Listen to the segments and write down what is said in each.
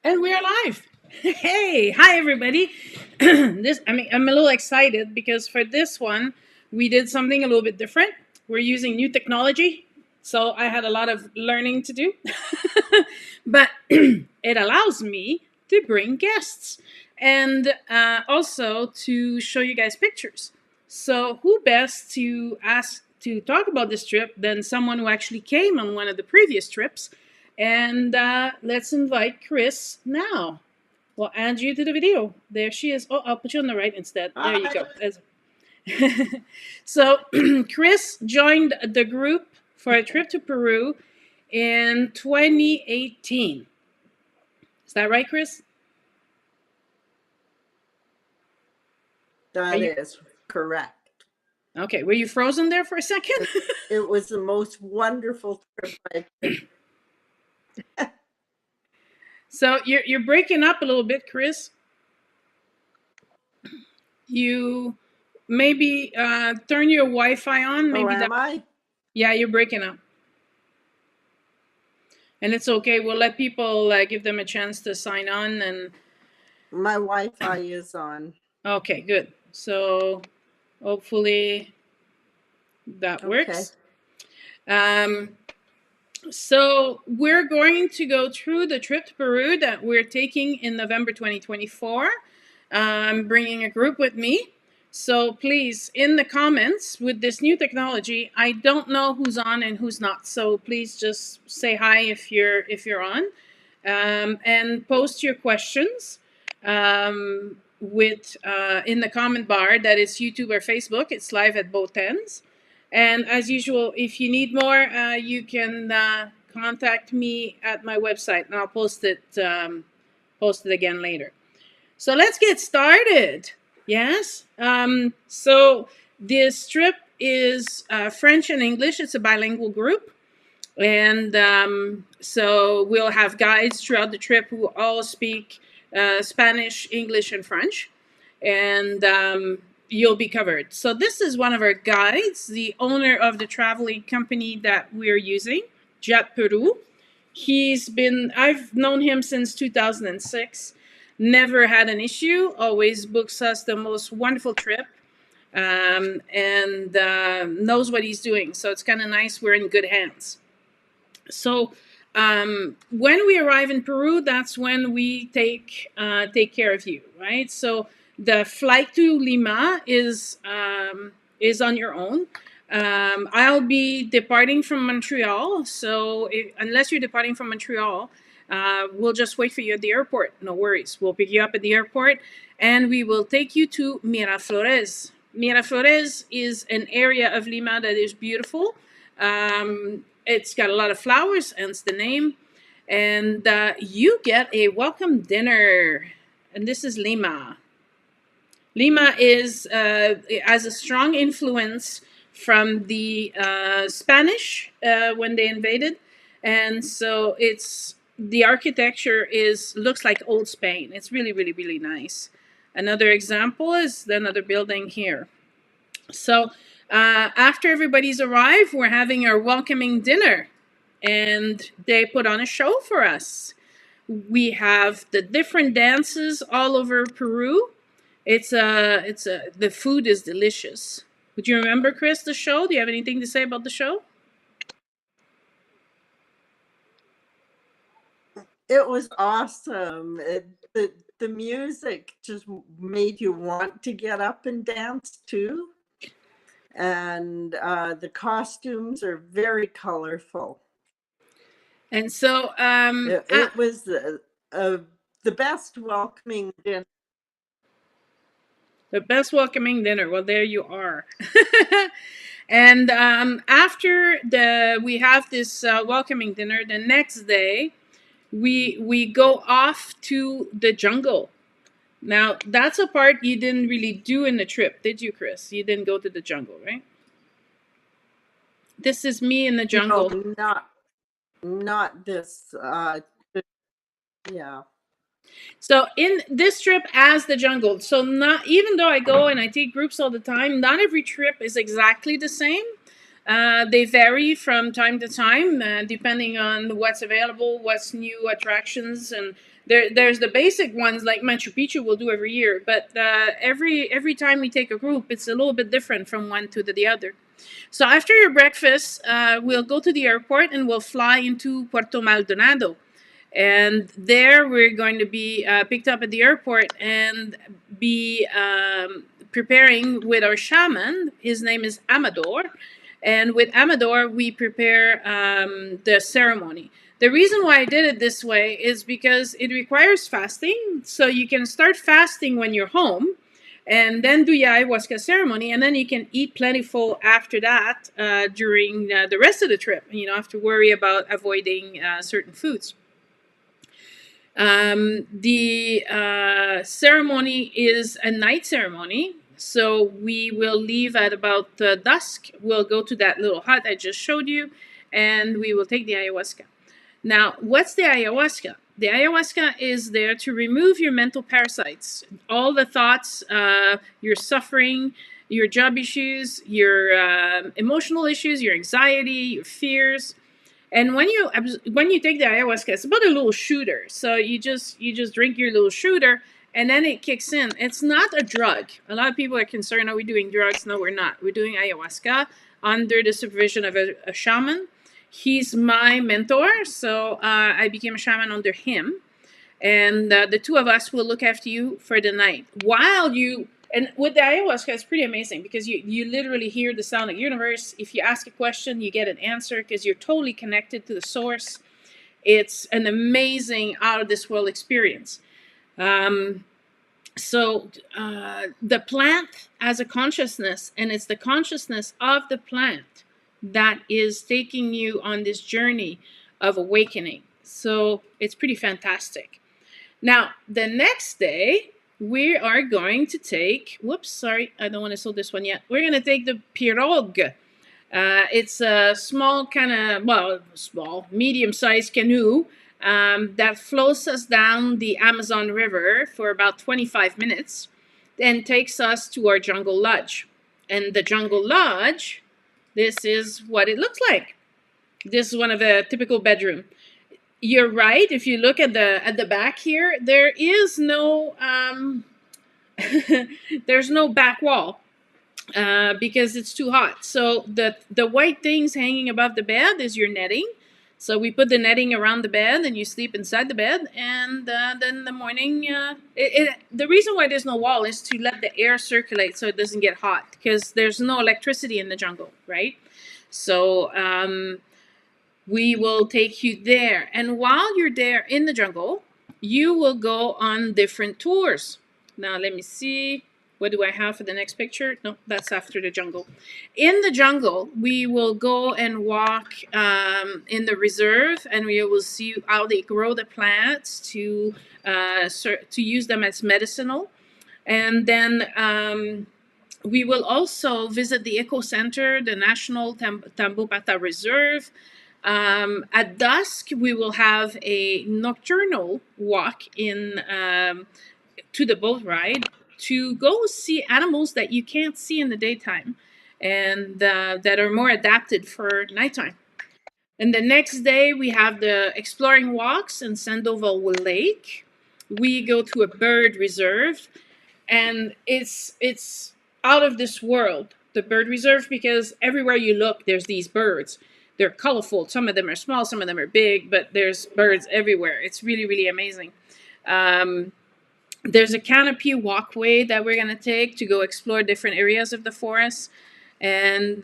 And we're live. Hey, hi everybody. I'm a little excited because for this one, we did something a little bit different. We're using new technology, so I had a lot of learning to do. But it allows me to bring guests and also to show you guys pictures. So, who best to ask to talk about this trip than someone who actually came on one of the previous trips? And let's invite Chris now. We'll add you to the video. There she is. Oh, I'll put you on the right instead. There you go. So, Chris joined the group for a trip to Peru in 2018. Is that right, Chris? That is correct. Okay, were you frozen there for a second? It was the most wonderful trip I did. So you're breaking up a little bit, Chris. You maybe turn your Wi-Fi on. Maybe am I? Yeah, you're breaking up. And it's okay. We'll let people give them a chance to sign on. And my Wi-Fi is on. Okay, good. So hopefully that works. So we're going to go through the trip to Peru that we're taking in November 2024. I'm bringing a group with me. So please, in the comments with this new technology, I don't know who's on and who's not. So please just say hi if you're on, and post your questions with in the comment bar. That is YouTube or Facebook. It's live at both ends. And as usual, if you need more, you can contact me at my website, and I'll post it again later. So let's get started. Yes. So this trip is French and English. It's a bilingual group. And so we'll have guides throughout the trip who all speak Spanish, English, and French. And you'll be covered. So this is one of our guides, the owner of the traveling company that we're using, Jet Peru. I've known him since 2006. Never had an issue, always books us the most wonderful trip, and knows what he's doing. So it's kind of nice. We're in good hands. So when we arrive in Peru, that's when we take care of you, right? So the flight to Lima is on your own. I'll be departing from Montreal, so unless you're departing from Montreal, we'll just wait for you at the airport. No worries. We'll pick you up at the airport, and we will take you to Miraflores. Miraflores is an area of Lima that is beautiful. It's got a lot of flowers, hence the name. And you get a welcome dinner. And this is Lima. Lima has a strong influence from the Spanish when they invaded. And so the architecture looks like old Spain. It's really, really, really nice. Another example is another building here. So after everybody's arrived, we're having our welcoming dinner, and they put on a show for us. We have the different dances all over Peru. The food is delicious. Would you remember, Chris, the show? Do you have anything to say about the show? It was awesome. The music just made you want to get up and dance too. And the costumes are very colorful. And so it was the best welcoming dinner. The best welcoming dinner. Well, there you are. And after we have this welcoming dinner, the next day we go off to the jungle. Now, that's a part you didn't really do in the trip, did you, Chris? You didn't go to the jungle, right? This is me in the jungle. No, not this. Yeah. So in this trip as the jungle, so not even though I go and I take groups all the time, not every trip is exactly the same. They vary from time to time, depending on what's available, what's new attractions, and there's the basic ones like Machu Picchu we'll do every year. But every time we take a group, it's a little bit different from one to the other. So after your breakfast, we'll go to the airport and we'll fly into Puerto Maldonado. And there we're going to be picked up at the airport and be preparing with our shaman. His name is Amador. And with Amador, we prepare the ceremony. The reason why I did it this way is because it requires fasting. So you can start fasting when you're home and then do your ayahuasca ceremony, and then you can eat plentiful after that during the rest of the trip. You don't have to worry about avoiding certain foods. The ceremony is a night ceremony, so we will leave at about dusk. We'll go to that little hut I just showed you, and we will take the ayahuasca. Now, what's the ayahuasca? The ayahuasca is there to remove your mental parasites, all the thoughts, your suffering, your job issues, your emotional issues, your anxiety, your fears. And when you take the ayahuasca, it's about a little shooter. So you just drink your little shooter, and then it kicks in. It's not a drug. A lot of people are concerned, are we doing drugs? No, we're not. We're doing ayahuasca under the supervision of a shaman. He's my mentor, so I became a shaman under him. And the two of us will look after you for the night. And with the ayahuasca, it's pretty amazing because you literally hear the sound of the universe. If you ask a question, you get an answer because you're totally connected to the source. It's an amazing out-of-this-world experience. So the plant has a consciousness, and it's the consciousness of the plant that is taking you on this journey of awakening. So it's pretty fantastic. Now, the next day, we are going to take, sorry, I don't want to show this one yet. We're going to take the pirogue. It's a small medium-sized canoe that floats us down the Amazon River for about 25 minutes and takes us to our jungle lodge. And the jungle lodge, this is what it looks like. This is one of the typical bedroom. You're right. If you look at the back here, there is no there's no back wall because it's too hot. So the white things hanging above the bed is your netting. So we put the netting around the bed, and you sleep inside the bed. And then in the morning, the reason why there's no wall is to let the air circulate so it doesn't get hot, because there's no electricity in the jungle, right? So we will take you there. And while you're there in the jungle, you will go on different tours. Now, let me see. What do I have for the next picture? No, that's after the jungle. In the jungle, we will go and walk in the reserve, and we will see how they grow the plants to use them as medicinal. And then we will also visit the Eco Center, the National Tambopata Reserve. At dusk, we will have a nocturnal walk to the boat ride to go see animals that you can't see in the daytime and that are more adapted for nighttime. And the next day, we have the exploring walks in Sandoval Lake. We go to a bird reserve, and it's out of this world, the bird reserve, because everywhere you look, there's these birds. They're colorful. Some of them are small, some of them are big, but there's birds everywhere. It's really, really amazing. There's a canopy walkway that we're going to take to go explore different areas of the forest. And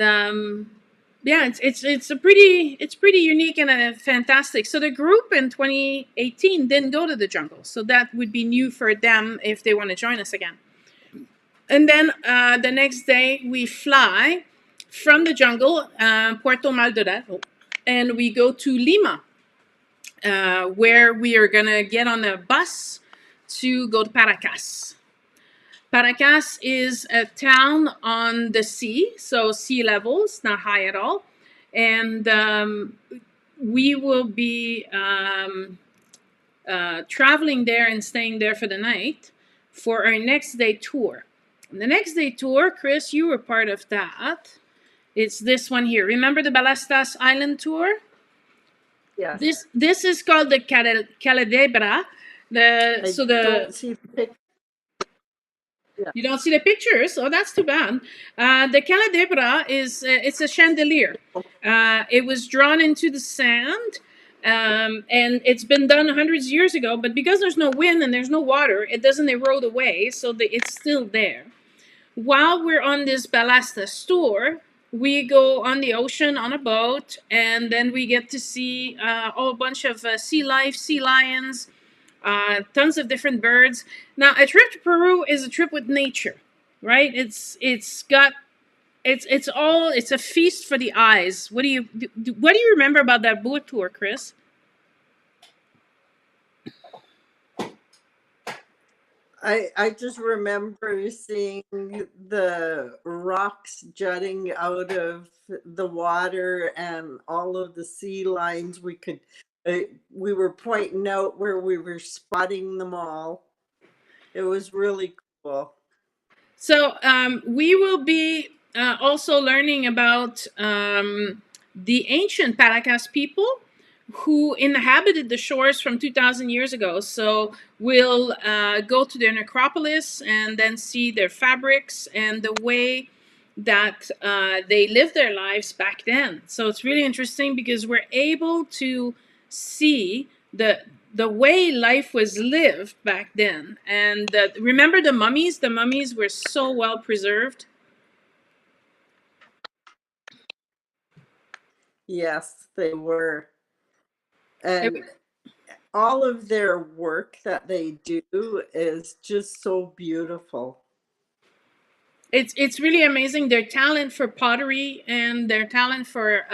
it's pretty unique and fantastic. So the group in 2018 didn't go to the jungle. So that would be new for them if they want to join us again. And then the next day we fly from the jungle, Puerto Maldonado, and we go to Lima, where we are going to get on a bus to go to Paracas. Paracas is a town on the sea, so sea levels, not high at all. And we will be traveling there and staying there for the night for our next day tour. And the next day tour, Chris, you were part of that. It's this one here. Remember the Balastas Island tour? Yes. This is called the Caladebra. I don't see the picture. Yeah. You don't see the pictures? Oh, that's too bad. The Caladebra is it's a chandelier. It was drawn into the sand, and it's been done hundreds of years ago. But because there's no wind and there's no water, it doesn't erode away, so it's still there. While we're on this Balastas tour, we go on the ocean on a boat, and then we get to see a whole bunch of sea life, sea lions, tons of different birds. Now, a trip to Peru is a trip with nature, right? It's a feast for the eyes. What do you remember about that boat tour, Chris? I just remember seeing the rocks jutting out of the water and all of the sea lions. We were pointing out where we were spotting them all. It was really cool. So we will be also learning about the ancient Paracas people who inhabited the shores from 2,000 years ago. So we'll go to their necropolis and then see their fabrics and the way that they lived their lives back then. So it's really interesting because we're able to see the way life was lived back then. And remember the mummies? The mummies were so well preserved. Yes, they were. And all of their work that they do is just so beautiful. It's really amazing, their talent for pottery and their talent for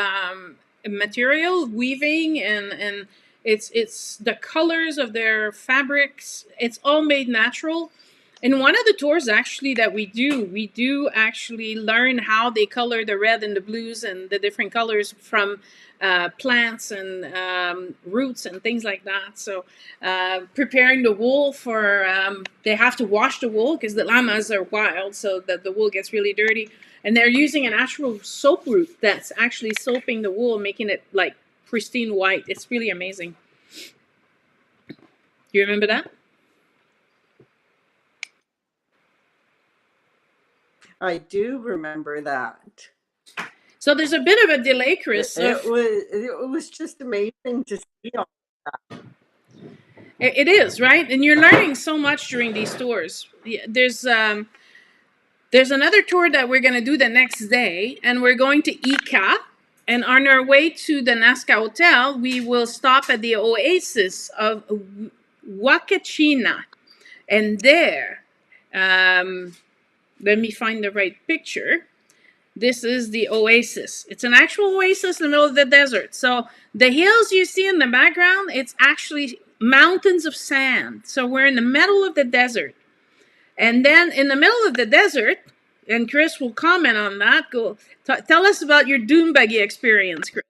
material weaving, and it's the colors of their fabrics. It's all made natural. In one of the tours actually that we do actually learn how they color the red and the blues and the different colors from plants and roots and things like that. So preparing the wool for, they have to wash the wool because the llamas are wild, so that the wool gets really dirty. And they're using a natural soap root that's actually soaping the wool, making it like pristine white. It's really amazing. Do you remember that? I do remember that. So there's a bit of a delay, Chris. It was just amazing to see all that. It is, right? And you're learning so much during these tours. There's another tour that we're going to do the next day, and we're going to Ica. And on our way to the Nazca Hotel, we will stop at the oasis of Huacachina. And there, let me find the right picture. This is the oasis. It's an actual oasis in the middle of the desert. So the hills you see in the background, it's actually mountains of sand. So we're in the middle of the desert. And then in the middle of the desert, and Chris will comment on that, tell us about your dune buggy experience, Chris.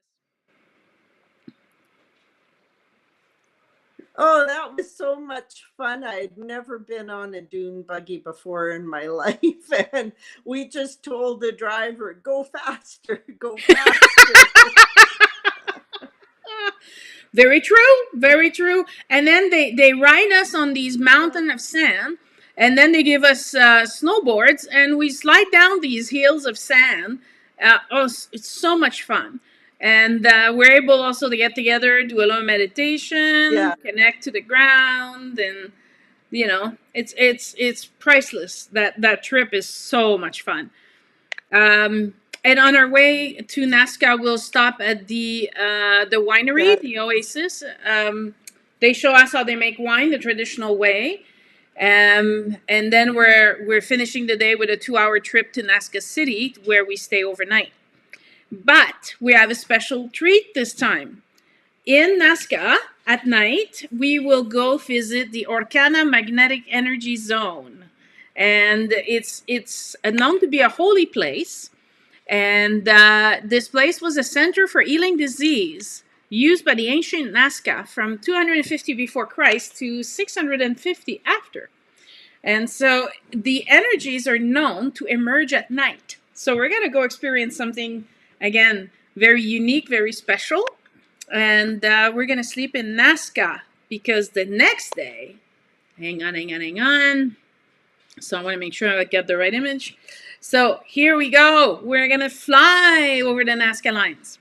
Oh, that was so much fun. I had never been on a dune buggy before in my life. And we just told the driver, go faster, go faster. Very true, very true. And then they ride us on these mountains of sand, and then they give us snowboards, and we slide down these hills of sand. It's so much fun. And we're able also to get together, do a little meditation, connect to the ground, and it's priceless. That trip is so much fun. And on our way to Nazca, we'll stop at the winery, the Oasis. They show us how they make wine the traditional way. And then we're finishing the day with a 2-hour trip to Nazca City, where we stay overnight. But we have a special treat this time. In Nazca, at night, we will go visit the Orcana Magnetic Energy Zone. And it's known to be a holy place. And this place was a center for healing disease used by the ancient Nazca from 250 before Christ to 650 after. And so the energies are known to emerge at night. So we're gonna go experience something again very unique, very special, and we're gonna sleep in Nazca because the next day, hang on. So I want to make sure I get the right image. So here we go. We're gonna fly over the Nazca lines.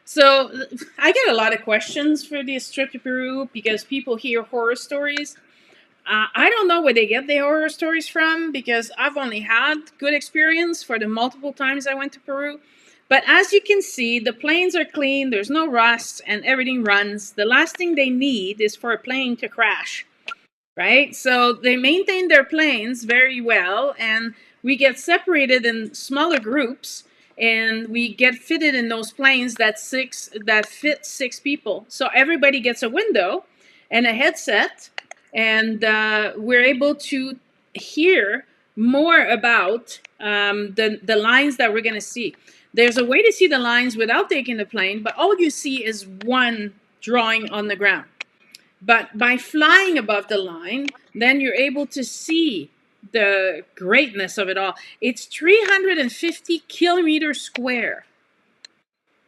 So I get a lot of questions for this trip to Peru because people hear horror stories. I don't know where they get the horror stories from because I've only had good experience for the multiple times I went to Peru. But as you can see, the planes are clean, there's no rust, and everything runs. The last thing they need is for a plane to crash, right? So they maintain their planes very well, and we get separated in smaller groups, and we get fitted in those planes that fit 6 people. So everybody gets a window and a headset, and we're able to hear more about the lines that we're going to see. There's a way to see the lines without taking the plane, but all you see is one drawing on the ground. But by flying above the line, then you're able to see the greatness of it all. It's 350 kilometers square,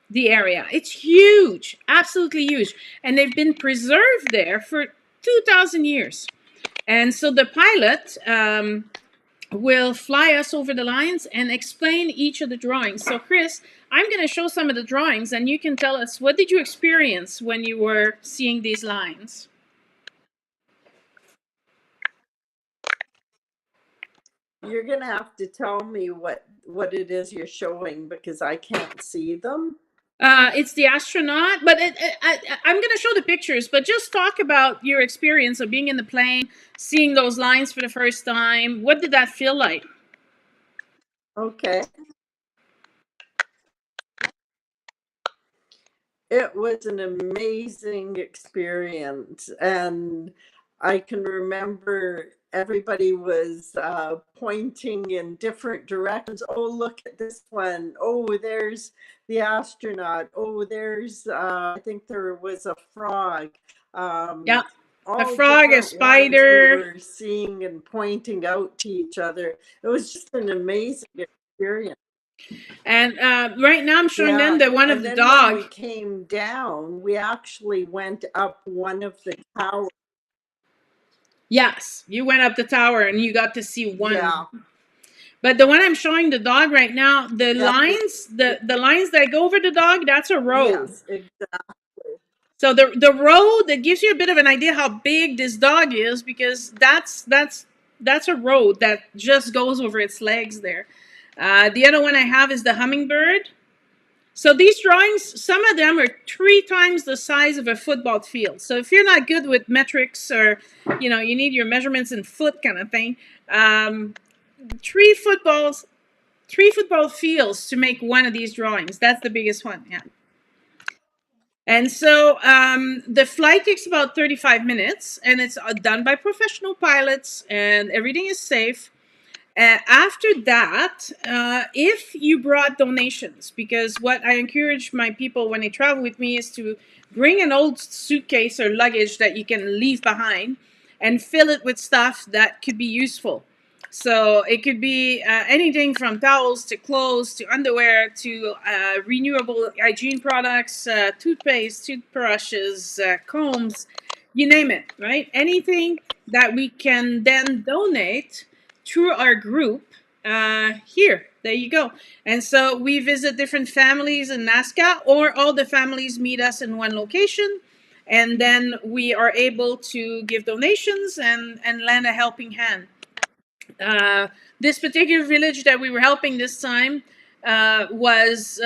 the area. It's huge, absolutely huge. And they've been preserved there for 2,000 years. And so the pilot will fly us over the lines and explain each of the drawings. So Chris, I'm going to show some of the drawings and you can tell us, what did you experience when you were seeing these lines? You're gonna have to tell me what it is you're showing because I can't see them. It's the astronaut, but I'm going to show the pictures, but just talk about your experience of being in the plane, seeing those lines for the first time. What did that feel like? Okay. It was an amazing experience, and I can remember everybody was pointing in different directions. Oh, look at this one. Oh, there's the astronaut. Oh, there's, I think there was a frog. Yeah, a All frog, a different ones we spider. were seeing and pointing out to each other. It was just an amazing experience. And right now I'm showing them Yeah, the one of and the then when dog. we came down, we actually went up one of the towers. Yes, you went up the tower and you got to see Yeah, one. But the one I'm showing the dog right now, the yeah, lines, the lines that go over the dog, that's a road. yes, exactly. So the road, that gives you a bit of an idea how big this dog is, because that's a road that just goes over its legs there. The other one I have is the hummingbird. So these drawings, some of them are 3 times the size of a football field. So if you're not good with metrics, or you need your measurements in foot kind of thing, um, three footballs, 3 football fields to make one of these drawings. That's the biggest one. Yeah. And so the flight takes about 35 minutes, and it's done by professional pilots, and everything is safe. After that, if you brought donations, because what I encourage my people when they travel with me is to bring an old suitcase or luggage that you can leave behind and fill it with stuff that could be useful. So it could be anything from towels to clothes to underwear to renewable hygiene products, toothpaste, toothbrushes, combs, you name it, right? Anything that we can then donate through our group here. There you go. And so we visit different families in Nazca, or all the families meet us in one location. And then we are able to give donations and lend a helping hand. Uh, this particular village that we were helping this time was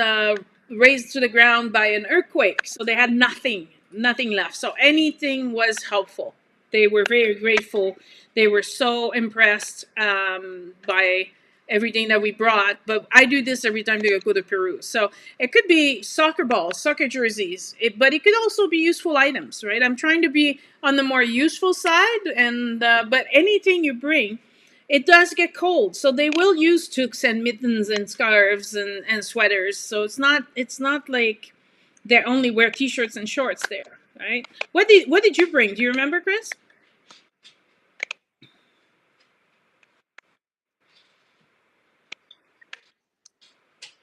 razed to the ground by an earthquake. So they had nothing left. So anything was helpful. They were very grateful. They were so impressed by everything that we brought. But I do this every time they go to Peru. So it could be soccer balls, soccer jerseys, but it could also be useful items, right? I'm trying to be on the more useful side, and but anything you bring, it does get cold, so they will use toques and mittens and scarves and sweaters. So it's not like they only wear t-shirts and shorts there, right? What did you bring? Do you remember, Chris?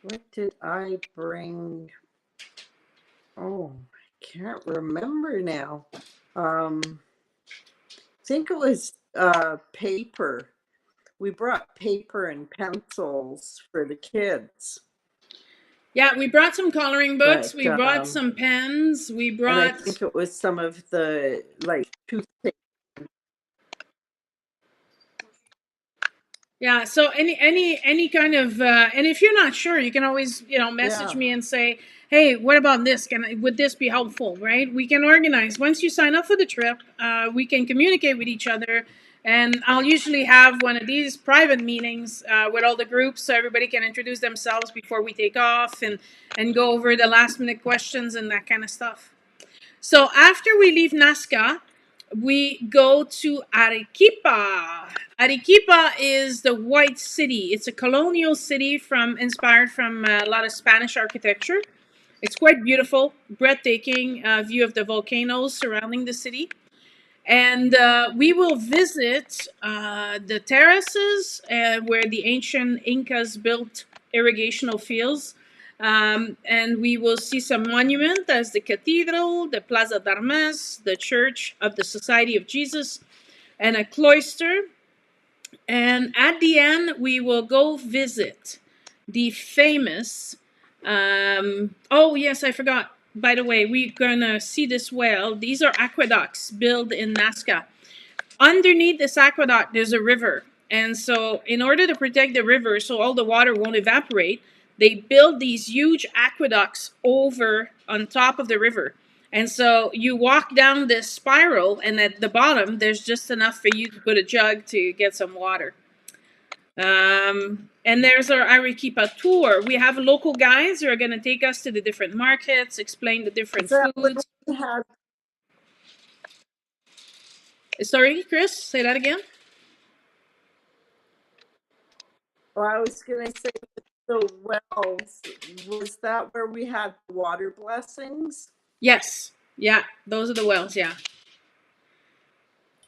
What did I bring? Oh, I can't remember now. I think it was paper. We brought paper and pencils for the kids, Yeah, we brought some coloring books. but We brought some pens. We and I brought think it was some of the like toothpaste. Yeah, so any kind of and if you're not sure, you can always, message Yeah, me and say, "Hey, what about this? Would this be helpful?" Right? We can organize. Once you sign up for the trip, we can communicate with each other, and I'll usually have one of these private meetings with all the groups, so everybody can introduce themselves before we take off, and go over the last minute questions and that kind of stuff. So after we leave Nazca, we go to Arequipa. Arequipa is the white city. It's a colonial city inspired from a lot of Spanish architecture. It's quite beautiful, breathtaking view of the volcanoes surrounding the city. And we will visit the terraces where the ancient Incas built irrigational fields. And we will see some monuments as the cathedral, the Plaza d'Armas, the Church of the Society of Jesus, and a cloister. And at the end, we will go visit the famous. Oh, yes, I forgot. By the way, we're going to see this well. These are aqueducts built in Nazca. Underneath this aqueduct, there's a river. And so, in order to protect the river so all the water won't evaporate, they build these huge aqueducts over on top of the river. And so you walk down this spiral, and at the bottom, there's just enough for you to put a jug to get some water. And there's our Arequipa tour. We have local guides who are going to take us to the different markets, explain the is different that where foods. we had? Sorry, Chris, say that again. Well, I was gonna say the wells. Was that where we had water blessings? Yes. Yeah, those are the wells. Yeah.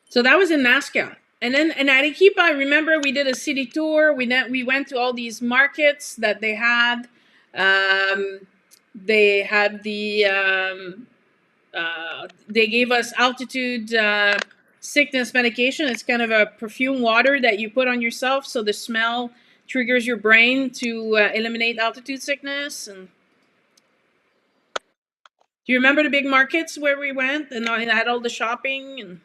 So that was in Nazca. And then in Arequipa, I remember we did a city tour. We went to all these markets that they had. They had they gave us altitude sickness medication. It's kind of a perfume water that you put on yourself, so the smell triggers your brain to eliminate altitude sickness. And do you remember the big markets where we went and I had all the shopping? And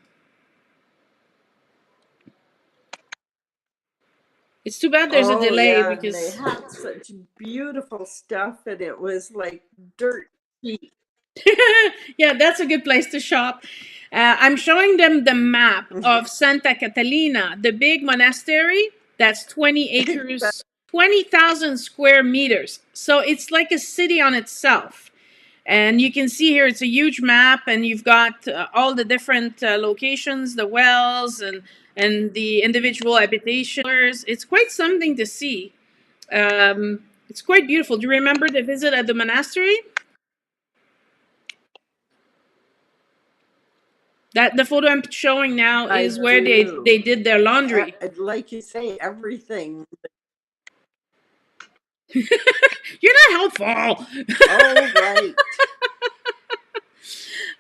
it's too bad there's a Oh delay yeah, and they because had such beautiful stuff, and it was like dirt cheap. yeah, that's a good place to shop. I'm showing them the map Mhm. of Santa Catalina, the big monastery that's 20 acres, 20,000 square meters. So it's like a city on itself. And you can see here it's a huge map, and you've got all the different locations, the wells, and the individual habitations. It's quite something to see. It's quite beautiful. Do you remember the visit at the monastery? That the photo I'm showing now I is where they do. did their laundry. Like you say, everything. You're not helpful. Oh right.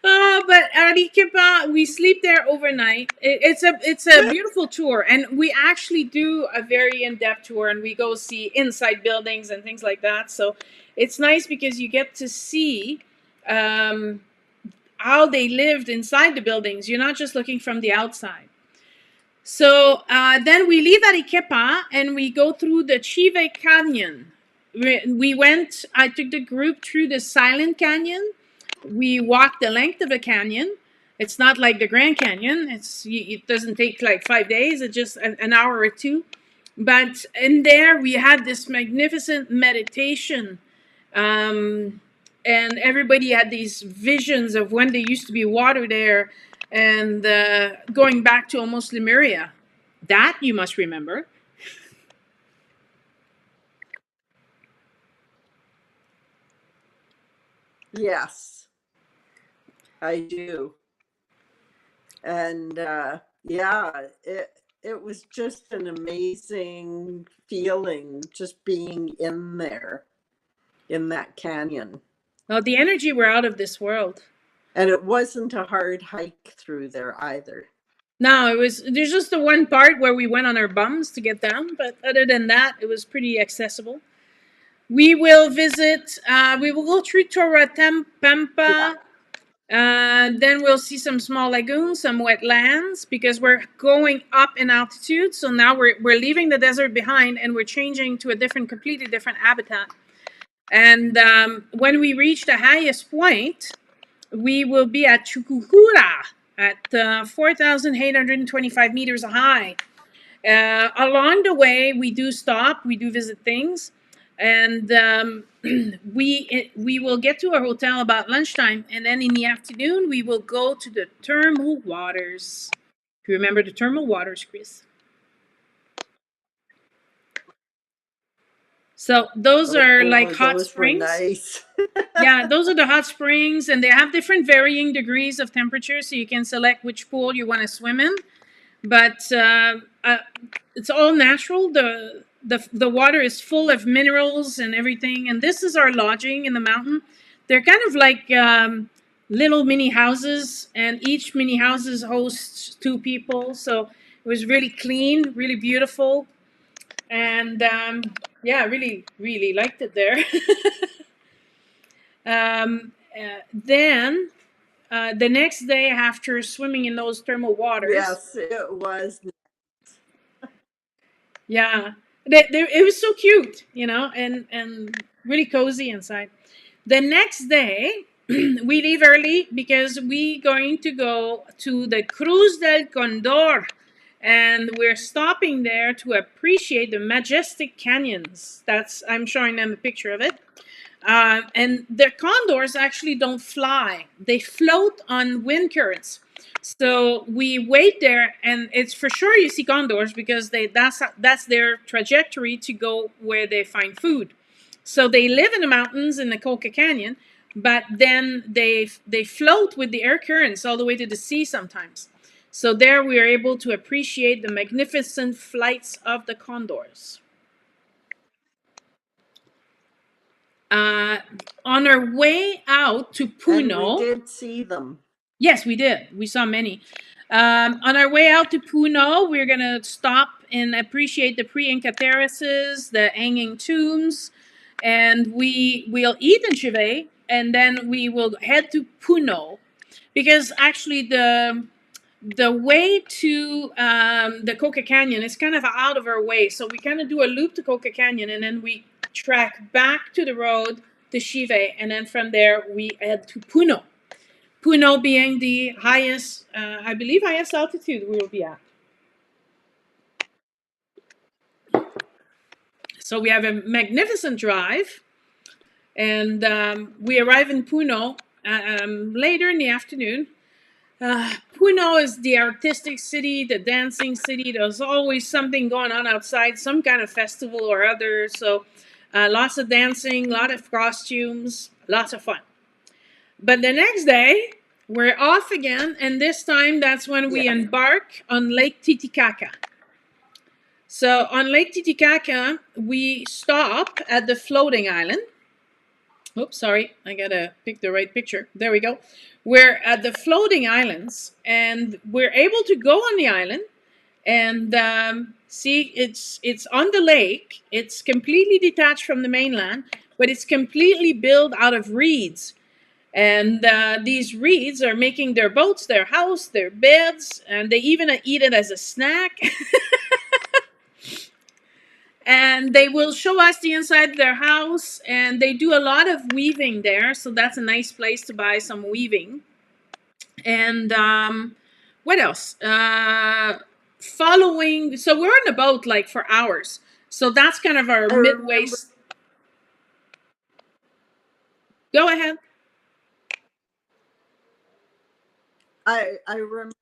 But Arequipa, we sleep there overnight. It's a beautiful tour, and we actually do a very in-depth tour, and we go see inside buildings and things like that. So it's nice because you get to see um, how they lived inside the buildings. You're not just looking from the outside. So then we leave Arequipa and we go through the Chive Canyon. I took the group through the Silent Canyon. We walked the length of the canyon. It's not like the Grand Canyon. It doesn't take like 5 days. It's just an hour or two. But in there, we had this magnificent meditation. Um, and everybody had these visions of when there used to be water there and going back to almost Lemuria. That you must remember. Yes, I do. And yeah, it was just an amazing feeling just being in there. in that canyon. Well, the energy were out of this world. And it wasn't a hard hike through there either. No, it was. There's just the one part where we went on our bums to get down, but other than that, it was pretty accessible. We will visit. We will go through Pampa. Then we'll see some small lagoons, some wetlands, because we're going up in altitude. So now we're leaving the desert behind, and we're changing to a completely different habitat. And when we reach the highest point, we will be at Chukuhura at 4,825 meters high. Along the way, we do stop, we do visit things, and we will get to our hotel about lunchtime, and then in the afternoon, we will go to the thermal waters. Do you remember the thermal waters, Chris? So those are like hot those springs. Were nice. Yeah, those are the hot springs, and they have different varying degrees of temperature, so you can select which pool you want to swim in. But it's all natural. The water is full of minerals and everything. And this is our lodging in the mountain. They're kind of like little mini houses, and each mini houses hosts 2 people. So it was really clean, really beautiful, and yeah, really, really liked it there. Then the next day, after swimming in those thermal waters, yes, it was. Yeah, it was so cute, and really cozy inside. The next day, we leave early because we're going to go to the Cruz del Condor, and we're stopping there to appreciate the majestic canyons. I'm showing them a picture of it. And the condors actually don't fly; they float on wind currents. So we wait there, and it's for sure you see condors because that's their trajectory to go where they find food. So they live in the mountains in the Coca Canyon, but then they float with the air currents all the way to the sea sometimes. So there we are able to appreciate the magnificent flights of the condors. On our way out to Puno, and we did see them. Yes, we did. We saw many. On our way out to Puno, we're going to stop and appreciate the pre-Inca terraces, the hanging tombs, and we'll eat in Chivay, and then we will head to Puno, because actually the way to the Coca Canyon is kind of out of our way, so we kind of do a loop to Coca Canyon, and then we track back to the road to Chivay, and then from there we head to Puno. Puno being the highest, I believe, highest altitude we will be at. So we have a magnificent drive, and we arrive in Puno later in the afternoon. Puno is the artistic city, the dancing city. There's always something going on outside, some kind of festival or other. So lots of dancing, a lot of costumes, lots of fun. But the next day, we're off again, and this time that's when we embark on Lake Titicaca. So on Lake Titicaca, we stop at the floating island. Oops, sorry, I gotta pick the right picture. There we go. We're at the floating islands, and we're able to go on the island and see it's on the lake. It's completely detached from the mainland, but it's completely built out of reeds. And these reeds are making their boats, their house, their beds, and they even eat it as a snack. And they will show us the inside of their house, and they do a lot of weaving there, so that's a nice place to buy some weaving. And what else? Following, so we're on the boat like for hours. So that's kind of our midway. Go ahead. I remember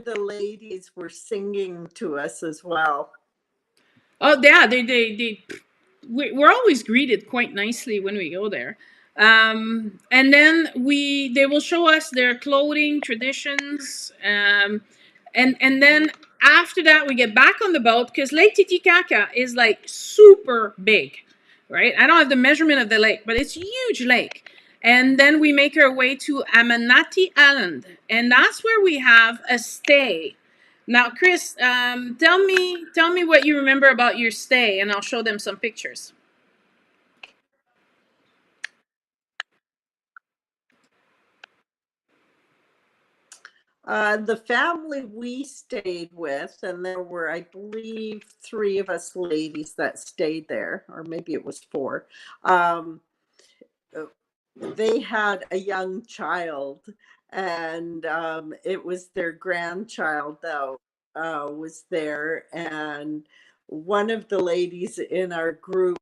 the ladies were singing to us as well. Oh yeah, we're always greeted quite nicely when we go there. And then they will show us their clothing traditions. And then after that, we get back on the boat because Lake Titicaca is like super big. right? I don't have the measurement of the lake, but it's a huge lake. And then we make our way to Amanati Island, and that's where we have a stay. Now, Chris, tell me what you remember about your stay, and I'll show them some pictures. The family we stayed with, and there were, I believe, three of us ladies that stayed there, or maybe it was four. Um, they had a young child, and it was their grandchild that was there. And one of the ladies in our group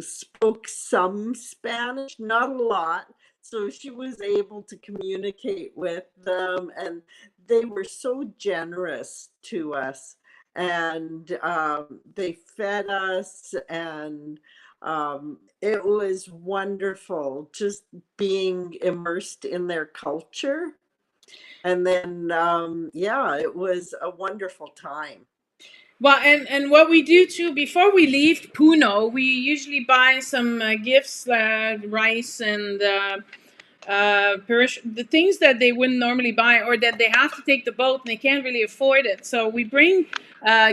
spoke some Spanish, not a lot. So she was able to communicate with them, and they were so generous to us. And they fed us, and it was wonderful just being immersed in their culture. And then, yeah, it was a wonderful time. Well, and what we do too before we leave Puno, we usually buy some gifts, rice and the things that they wouldn't normally buy, or that they have to take the boat and they can't really afford it. So we bring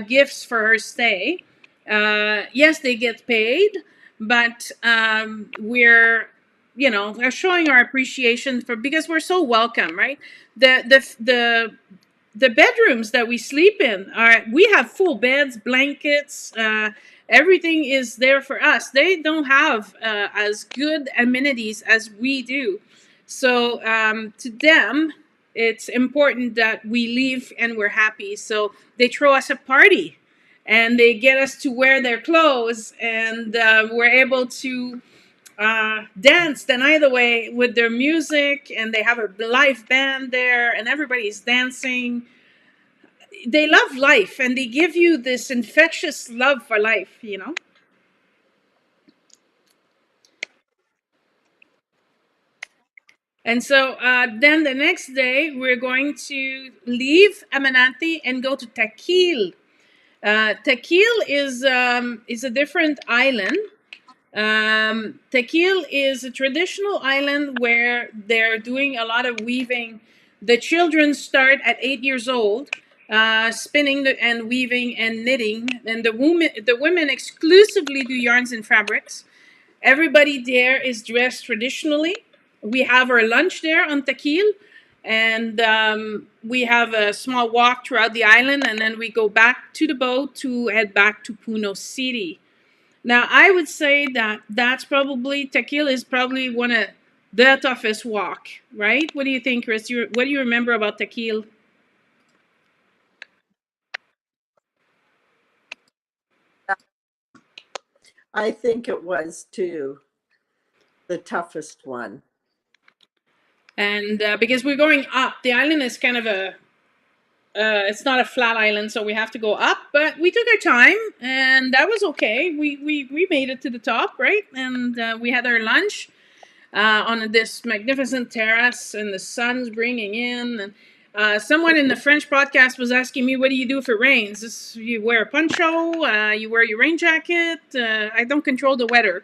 gifts for her stay. Yes, they get paid, but we're showing our appreciation for, because we're so welcome, right? The bedrooms that we sleep in are, we have full beds, blankets, everything is there for us. They don't have as good amenities as we do. So to them, it's important that we leave and we're happy. So they throw us a party, and they get us to wear their clothes, and we're able to dance the night away with their music, and they have a live band there, and everybody's dancing. They love life, and they give you this infectious love for life. And so then the next day, we're going to leave Amanati and go to Takil. Takil is a different island. Takil is a traditional island where they're doing a lot of weaving. The children start at 8 years old, spinning and weaving and knitting, and the women exclusively do yarns and fabrics. Everybody there is dressed traditionally. We have our lunch there on Takil, and we have a small walk throughout the island, and then we go back to the boat to head back to Puno City. Now, I would say that Takil is probably one of the toughest walk, right? What do you think, Chris? What do you remember about Takil? I think it was too the toughest one. And because we're going up, the island is kind of it's not a flat island, so we have to go up. But we took our time, and that was okay. We made it to the top, right? And we had our lunch on this magnificent terrace, and the sun's bringing in. And someone in the French podcast was asking me, "What do you do if it rains? You wear a poncho? You wear your rain jacket?" I don't control the weather,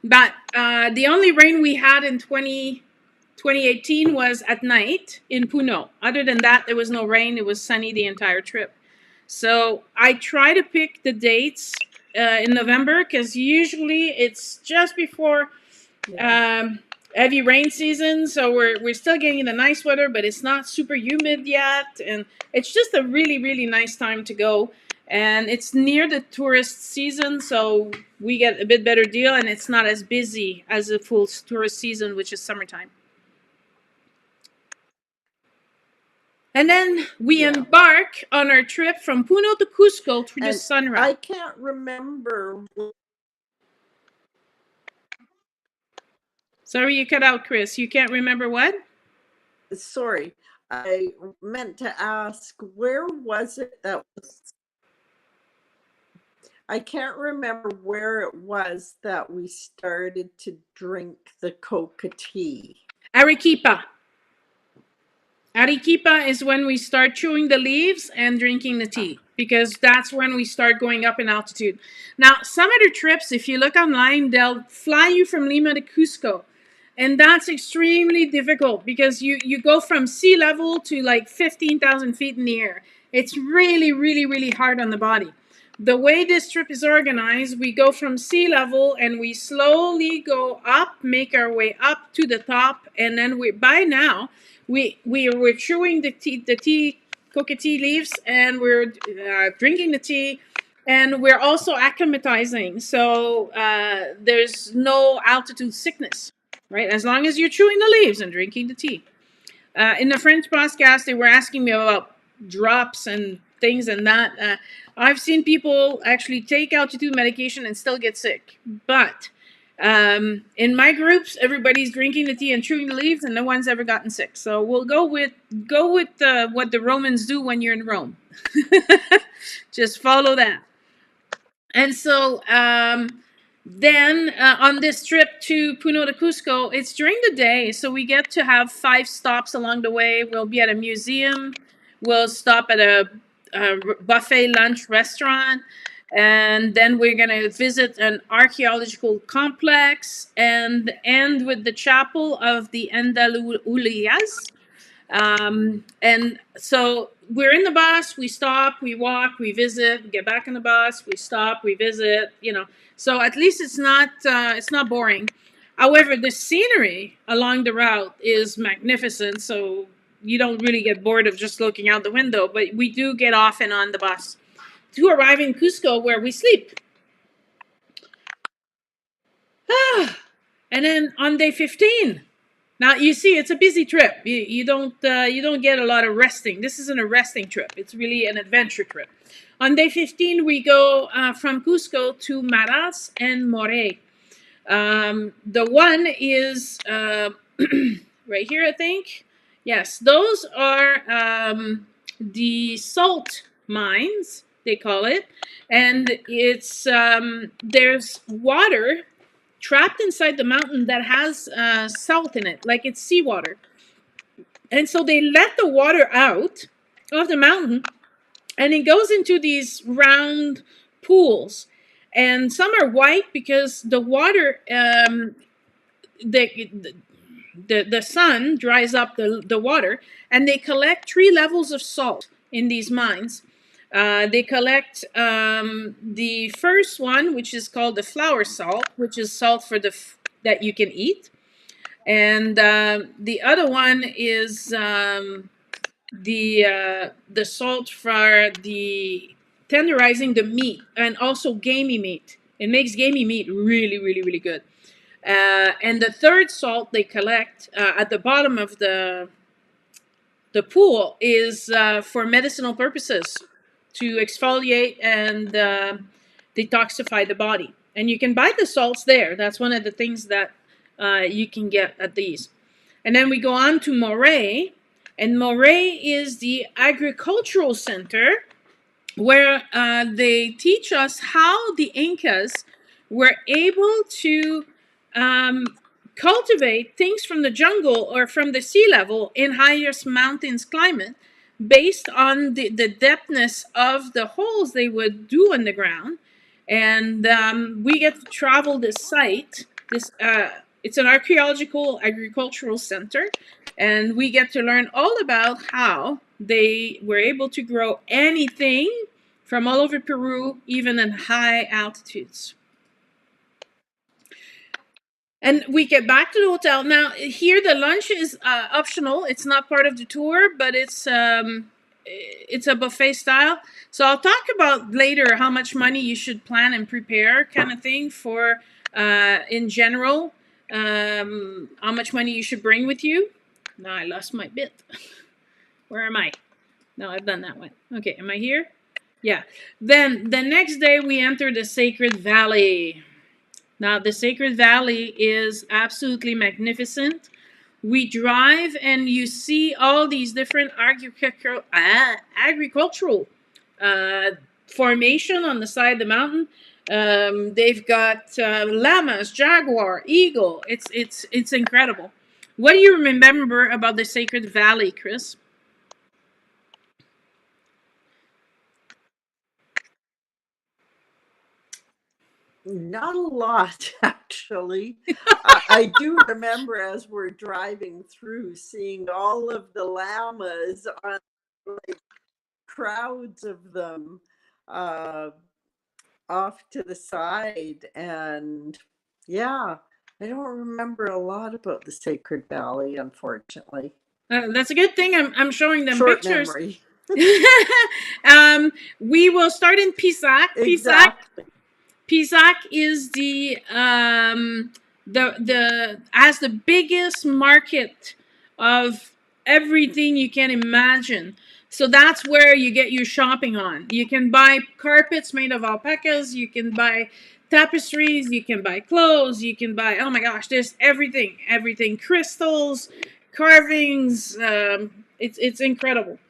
but the only rain we had in 2018 was at night in Puno. Other than that, there was no rain. It was sunny the entire trip. So I try to pick the dates in November, because usually it's just before heavy rain season. So we're still getting the nice weather, but it's not super humid yet, and it's just a really, really nice time to go. And it's near the tourist season, so we get a bit better deal, and it's not as busy as a full tourist season, which is summertime. And then we Yeah. embark on our trip from Puno to Cusco through the And sunrise. I can't remember. Sorry, you cut out, Chris. You can't remember what? Sorry, I meant to ask, where was it that was? I can't remember where it was that we started to drink the coca tea. Arequipa. Arequipa is when we start chewing the leaves and drinking the tea, because that's when we start going up in altitude. Now, some other trips, if you look online, they'll fly you from Lima to Cusco. And that's extremely difficult because you go from sea level to like 15,000 feet in the air. It's really, really, really hard on the body. The way this trip is organized, we go from sea level and we slowly go up, make our way up to the top, and then by now we're chewing the tea coca tea leaves, and we're drinking the tea, and we're also acclimatizing. So there's no altitude sickness, right? As long as you're chewing the leaves and drinking the tea. In the French podcast, they were asking me about drops and things and that. I've seen people actually take altitude medication and still get sick. But in my groups, everybody's drinking the tea and chewing the leaves, and no one's ever gotten sick. So we'll go with what the Romans do when you're in Rome. Just follow that. And so then on this trip to Puno de Cusco, it's during the day, so we get to have 5 stops along the way. We'll be at a museum, we'll stop at a buffet lunch restaurant, and then we're going to visit an archaeological complex and end with the chapel of the Andaluliyas. And so we're in the bus, we stop, we walk, we visit, we get back in the bus, we stop, we visit, you know. So at least it's not boring. However, the scenery along the route is magnificent, so you don't really get bored of just looking out the window, but we do get off and on the bus to arrive in Cusco, where we sleep. And then on day 15, now you see it's a busy trip. You don't get a lot of resting. This isn't a resting trip. It's really an adventure trip. On day 15, we go from Cusco to Maras and Morey. The one is right here, I think. Yes, those are the salt mines, they call it, and it's there's water trapped inside the mountain that has salt in it, like it's seawater. And so they let the water out of the mountain, and it goes into these round pools. And some are white because the water, the sun dries up the water, and they collect 3 levels of salt in these mines. They collect the first one, which is called the flower salt, which is salt for that you can eat, and the other one is the salt for the tenderizing the meat, and also gamey meat. It makes gamey meat really, really, really good. And the third salt they collect at the bottom of the pool is for medicinal purposes, to exfoliate and detoxify the body. And you can buy the salts there. That's one of the things that you can get at these. And then we go on to Morey. And Morey is the agricultural center where they teach us how the Incas were able to cultivate things from the jungle or from the sea level in highest mountains climate, based on the depthness of the holes they would do in the ground. And we get to travel this site. It's an archaeological agricultural center, and we get to learn all about how they were able to grow anything from all over Peru, even in high altitudes. And we get back to the hotel. Now, here the lunch is optional. It's not part of the tour, but it's a buffet style. So I'll talk about later how much money you should plan and prepare, kind of thing, for in general, how much money you should bring with you. Now I lost my bit. Where am I? No, I've done that one. Okay, am I here? Yeah. Then the next day we enter the Sacred Valley. Now, the Sacred Valley is absolutely magnificent. We drive and you see all these different agricultural formation on the side of the mountain. They've got llamas, jaguar, eagle. It's incredible. What do you remember about the Sacred Valley, Chris? Not a lot, actually. I do remember as we're driving through seeing all of the llamas on like crowds of them uh, off to the side. And yeah, I don't remember a lot about the Sacred Valley, unfortunately. That's a good thing. I'm showing them Short pictures. memory. um, we will start in Pisac. Exactly. Pisac is the has the biggest market of everything you can imagine. So that's where you get your shopping on. You can buy carpets made of alpacas. You can buy tapestries. You can buy clothes. You can buy, oh my gosh, there's everything, everything, crystals, carvings. It's incredible.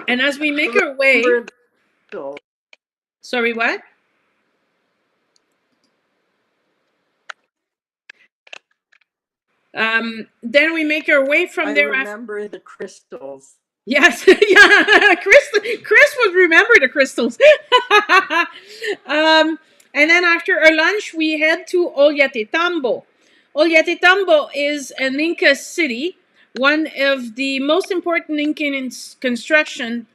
And as we make our way, Remember the sorry, what? Then we make our way from I there. remember the crystals. Yes, yeah, Chris would remember the crystals. um, and then after our lunch, we head to Ollantaytambo. Ollantaytambo is an Inca city, one of the most important Incan construction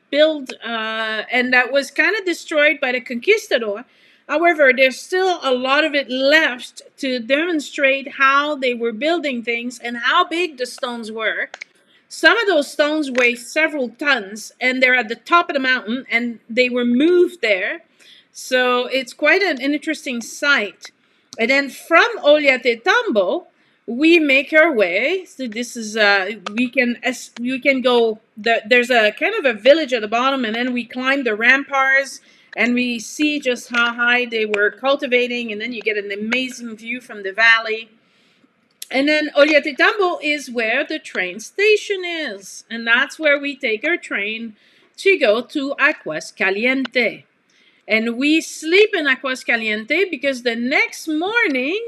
built, and that was kind of destroyed by the conquistador. However, there's still a lot of it left to demonstrate how they were building things and how big the stones were. Some of those stones weigh several tons, and they're at the top of the mountain, and they were moved there. So it's quite an interesting sight. And then from Ollantaytambo, we make our way. So this is we can go. There's a kind of a village at the bottom, and then we climb the ramparts, and we see just how high they were cultivating, and then you get an amazing view from the valley. And then Ollantaytambo is where the train station is. And that's where we take our train to go to Aguascaliente. And we sleep in Aguascaliente because the next morning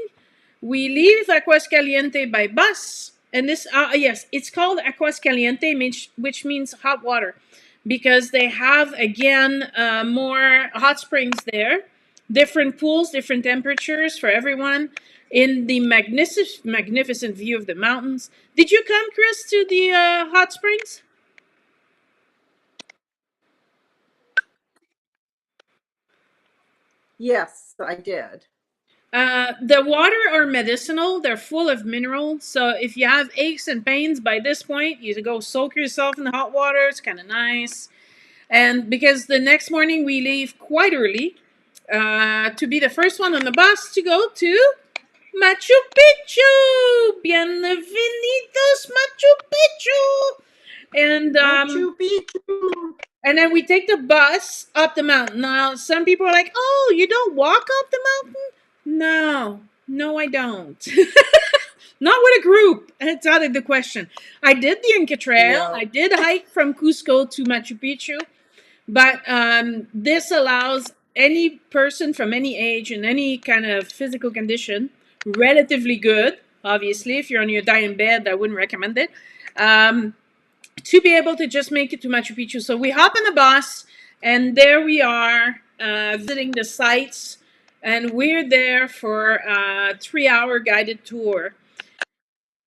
we leave Aguascaliente by bus. And this, yes, it's called Aguascaliente, which means hot water, because they have, again, more hot springs there, different pools, different temperatures for everyone, in the magnificent view of the mountains. Did you come, Chris, to the hot springs? Yes, I did. The water are medicinal. They're full of minerals. So if you have aches and pains by this point, you go soak yourself in the hot water. It's kind of nice. And because the next morning we leave quite early to be the first one on the bus to go to Machu Picchu. Bienvenidos Machu Picchu. And Machu Picchu. and then we take the bus up the mountain. Now, some people are like, "Oh, you don't walk up the mountain?" No, no, I don't. Not with a group. It's out of the question. I did the Inca Trail. No. I did hike from Cusco to Machu Picchu. But this allows any person from any age and any kind of physical condition, relatively good, obviously. If you're on your dying bed, I wouldn't recommend it, to be able to just make it to Machu Picchu. So we hop on the bus, and there we are visiting the sites, and we're there for a 3-hour guided tour.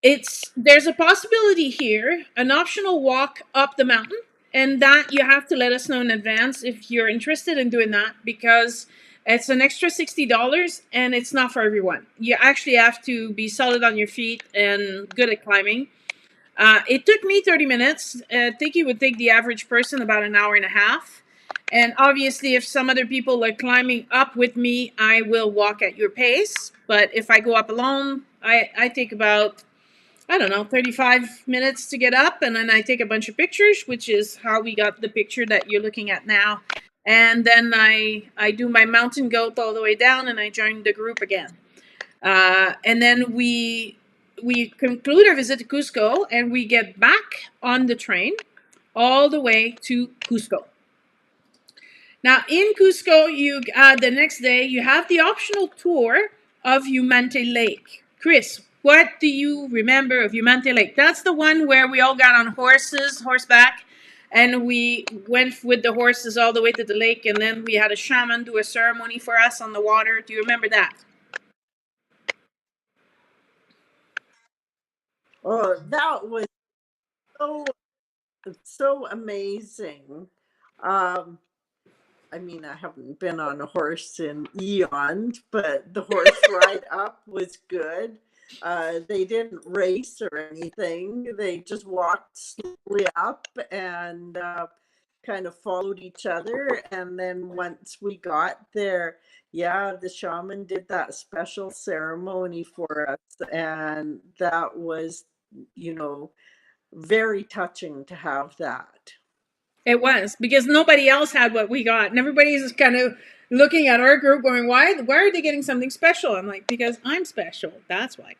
There's a possibility here, an optional walk up the mountain, and that you have to let us know in advance if you're interested in doing that, because it's an extra $60 and it's not for everyone. You actually have to be solid on your feet and good at climbing. It took me 30 minutes. I think it would take the average person about an hour and a half. And obviously, if some other people are climbing up with me, I will walk at your pace. But if I go up alone, I take about, I don't know, 35 minutes to get up, and then I take a bunch of pictures, which is how we got the picture that you're looking at now. And then I do my mountain goat all the way down, and I join the group again. And then we conclude our visit to Cusco, and we get back on the train all the way to Cusco. Now, in Cusco, the next day, you have the optional tour of Humante Lake. Chris, what do you remember of Humante Lake? That's the one where we all got on horseback, and we went with the horses all the way to the lake, and then we had a shaman do a ceremony for us on the water. Do you remember that? Oh, that was so so amazing. Um, I mean, I haven't been on a horse in eons, but the horse ride up was good. They didn't race or anything. They just walked slowly up and kind of followed each other. And then once we got there, yeah, the shaman did that special ceremony for us. And that was, you know, very touching to have that. It was, because nobody else had what we got, and everybody's kind of looking at our group going, why are they getting something special? I'm like, because I'm special, that's why.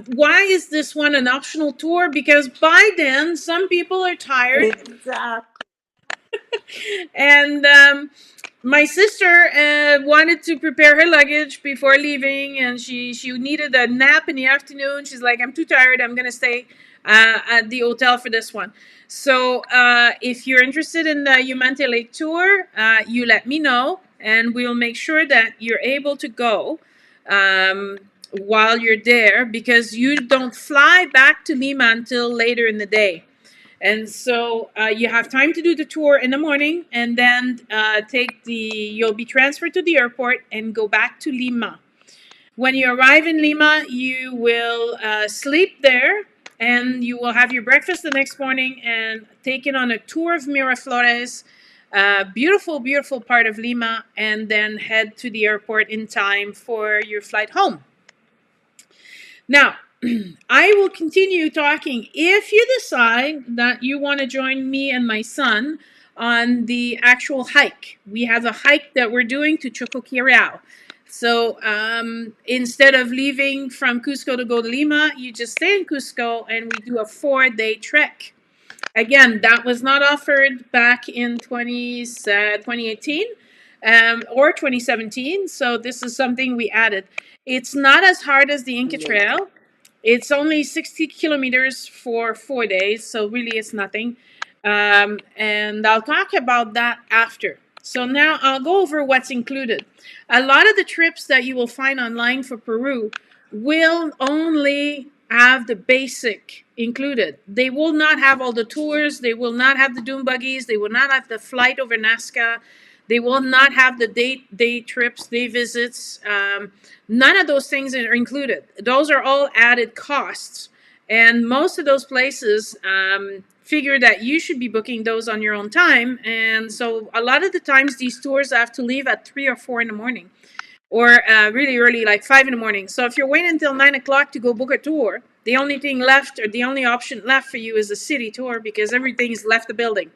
Why is this one an optional tour? Because by then some people are tired, Exactly. and my sister wanted to prepare her luggage before leaving, and she needed a nap in the afternoon. She's like, I'm too tired, I'm gonna stay at the hotel for this one. So if you're interested in the Humante Lake tour, you let me know, and we'll make sure that you're able to go while you're there, because you don't fly back to Lima until later in the day. And so you have time to do the tour in the morning, and then you'll be transferred to the airport and go back to Lima. When you arrive in Lima, you will sleep there, and you will have your breakfast the next morning and taken on a tour of Miraflores, beautiful, beautiful part of Lima, and then head to the airport in time for your flight home. Now, I will continue talking if you decide that you want to join me and my son on the actual hike. We have a hike that we're doing to Chocoquirao. So instead of leaving from Cusco to go to Lima, you just stay in Cusco and we do a 4-day trek. Again, that was not offered back in 2018 or 2017. So this is something we added. It's not as hard as the Inca Trail. It's only 60 kilometers for 4 days. So really it's nothing. And I'll talk about that after. So now I'll go over what's included. A lot of the trips that you will find online for Peru will only have the basic included. They will not have all the tours. They will not have the dune buggies. They will not have the flight over Nazca. They will not have the day trips, day visits. None of those things are included. Those are all added costs. And most of those places figure that you should be booking those on your own time. And so a lot of the times these tours have to leave at 3 or 4 in the morning, or really early, like 5 in the morning. So if you're waiting until 9 o'clock to go book a tour, the only thing left, or the only option left for you, is a city tour, because everything's left the building.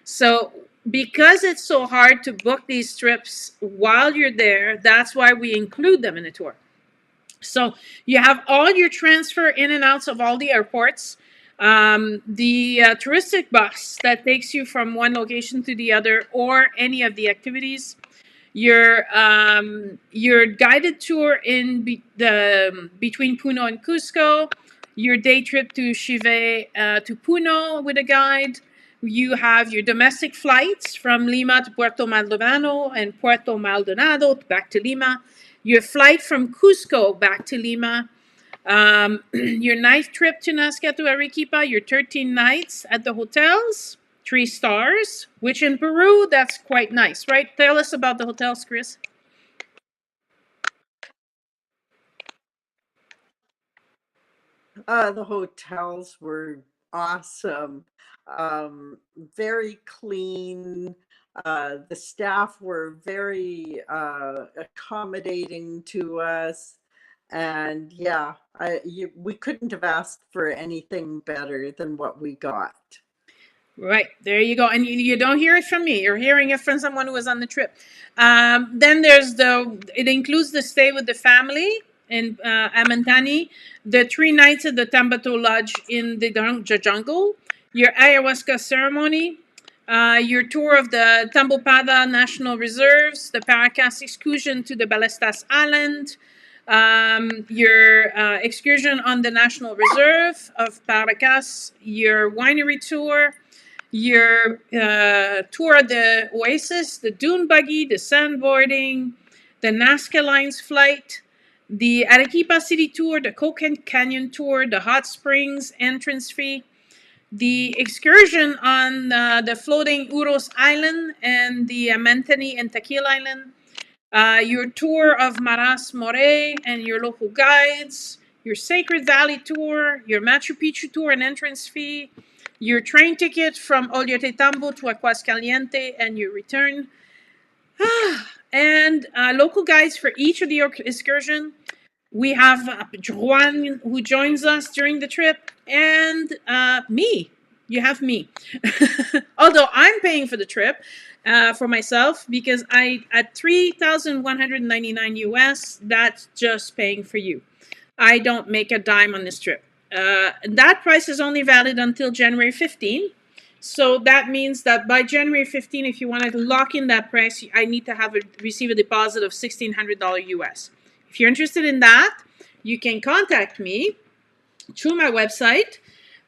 So because it's so hard to book these trips while you're there, that's why we include them in the tour. So you have all your transfer in and outs of all the airports. The touristic bus that takes you from one location to the other, or any of the activities. Your guided tour between Puno and Cusco. Your day trip to Chive to Puno with a guide. You have your domestic flights from Lima to Puerto Maldonado, and Puerto Maldonado back to Lima. Your flight from Cusco back to Lima. Your night trip to Nazca to Arequipa. Your 13 nights at the hotels. 3 stars, which in Peru, that's quite nice, right? Tell us about the hotels, Chris. The hotels were awesome. Very clean. The staff were very accommodating to us. And yeah, we couldn't have asked for anything better than what we got. Right, there you go. And you don't hear it from me. You're hearing it from someone who was on the trip. Then it includes the stay with the family in Amantani, the 3 nights at the Tambato Lodge in the jungle, your ayahuasca ceremony, your tour of the Tambopada National Reserves, the Paracas excursion to the Balestas Island, your excursion on the National Reserve of Paracas, your winery tour, your tour of the Oasis, the dune buggy, the sandboarding, the Nazca Lines flight, the Arequipa City tour, the Cocan Canyon tour, the hot springs entrance fee, the excursion on the floating Uros Island and the Mentani and Taquil Island, your tour of Maras More and your local guides, your Sacred Valley tour, your Machu Picchu tour and entrance fee, your train ticket from Olyotetambo to Aguascaliente and your return, and local guides for each of the excursion. We have Juan who joins us during the trip, and me. You have me. Although I'm paying for the trip for myself because I at 3,199 US, that's just paying for you. I don't make a dime on this trip. That price is only valid until January 15. So that means that by January 15, if you want to lock in that price, I need to receive a deposit of $1,600 US. If you're interested in that, you can contact me through my website.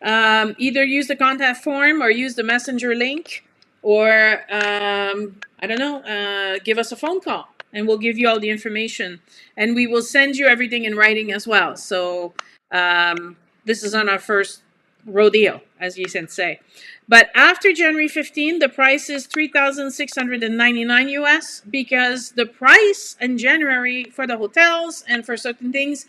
Either use the contact form or use the messenger link, or I don't know, give us a phone call and we'll give you all the information. And we will send you everything in writing as well. So this is on our first rodeo, as you can say. But after January 15, the price is 3,699 US because the price in January for the hotels and for certain things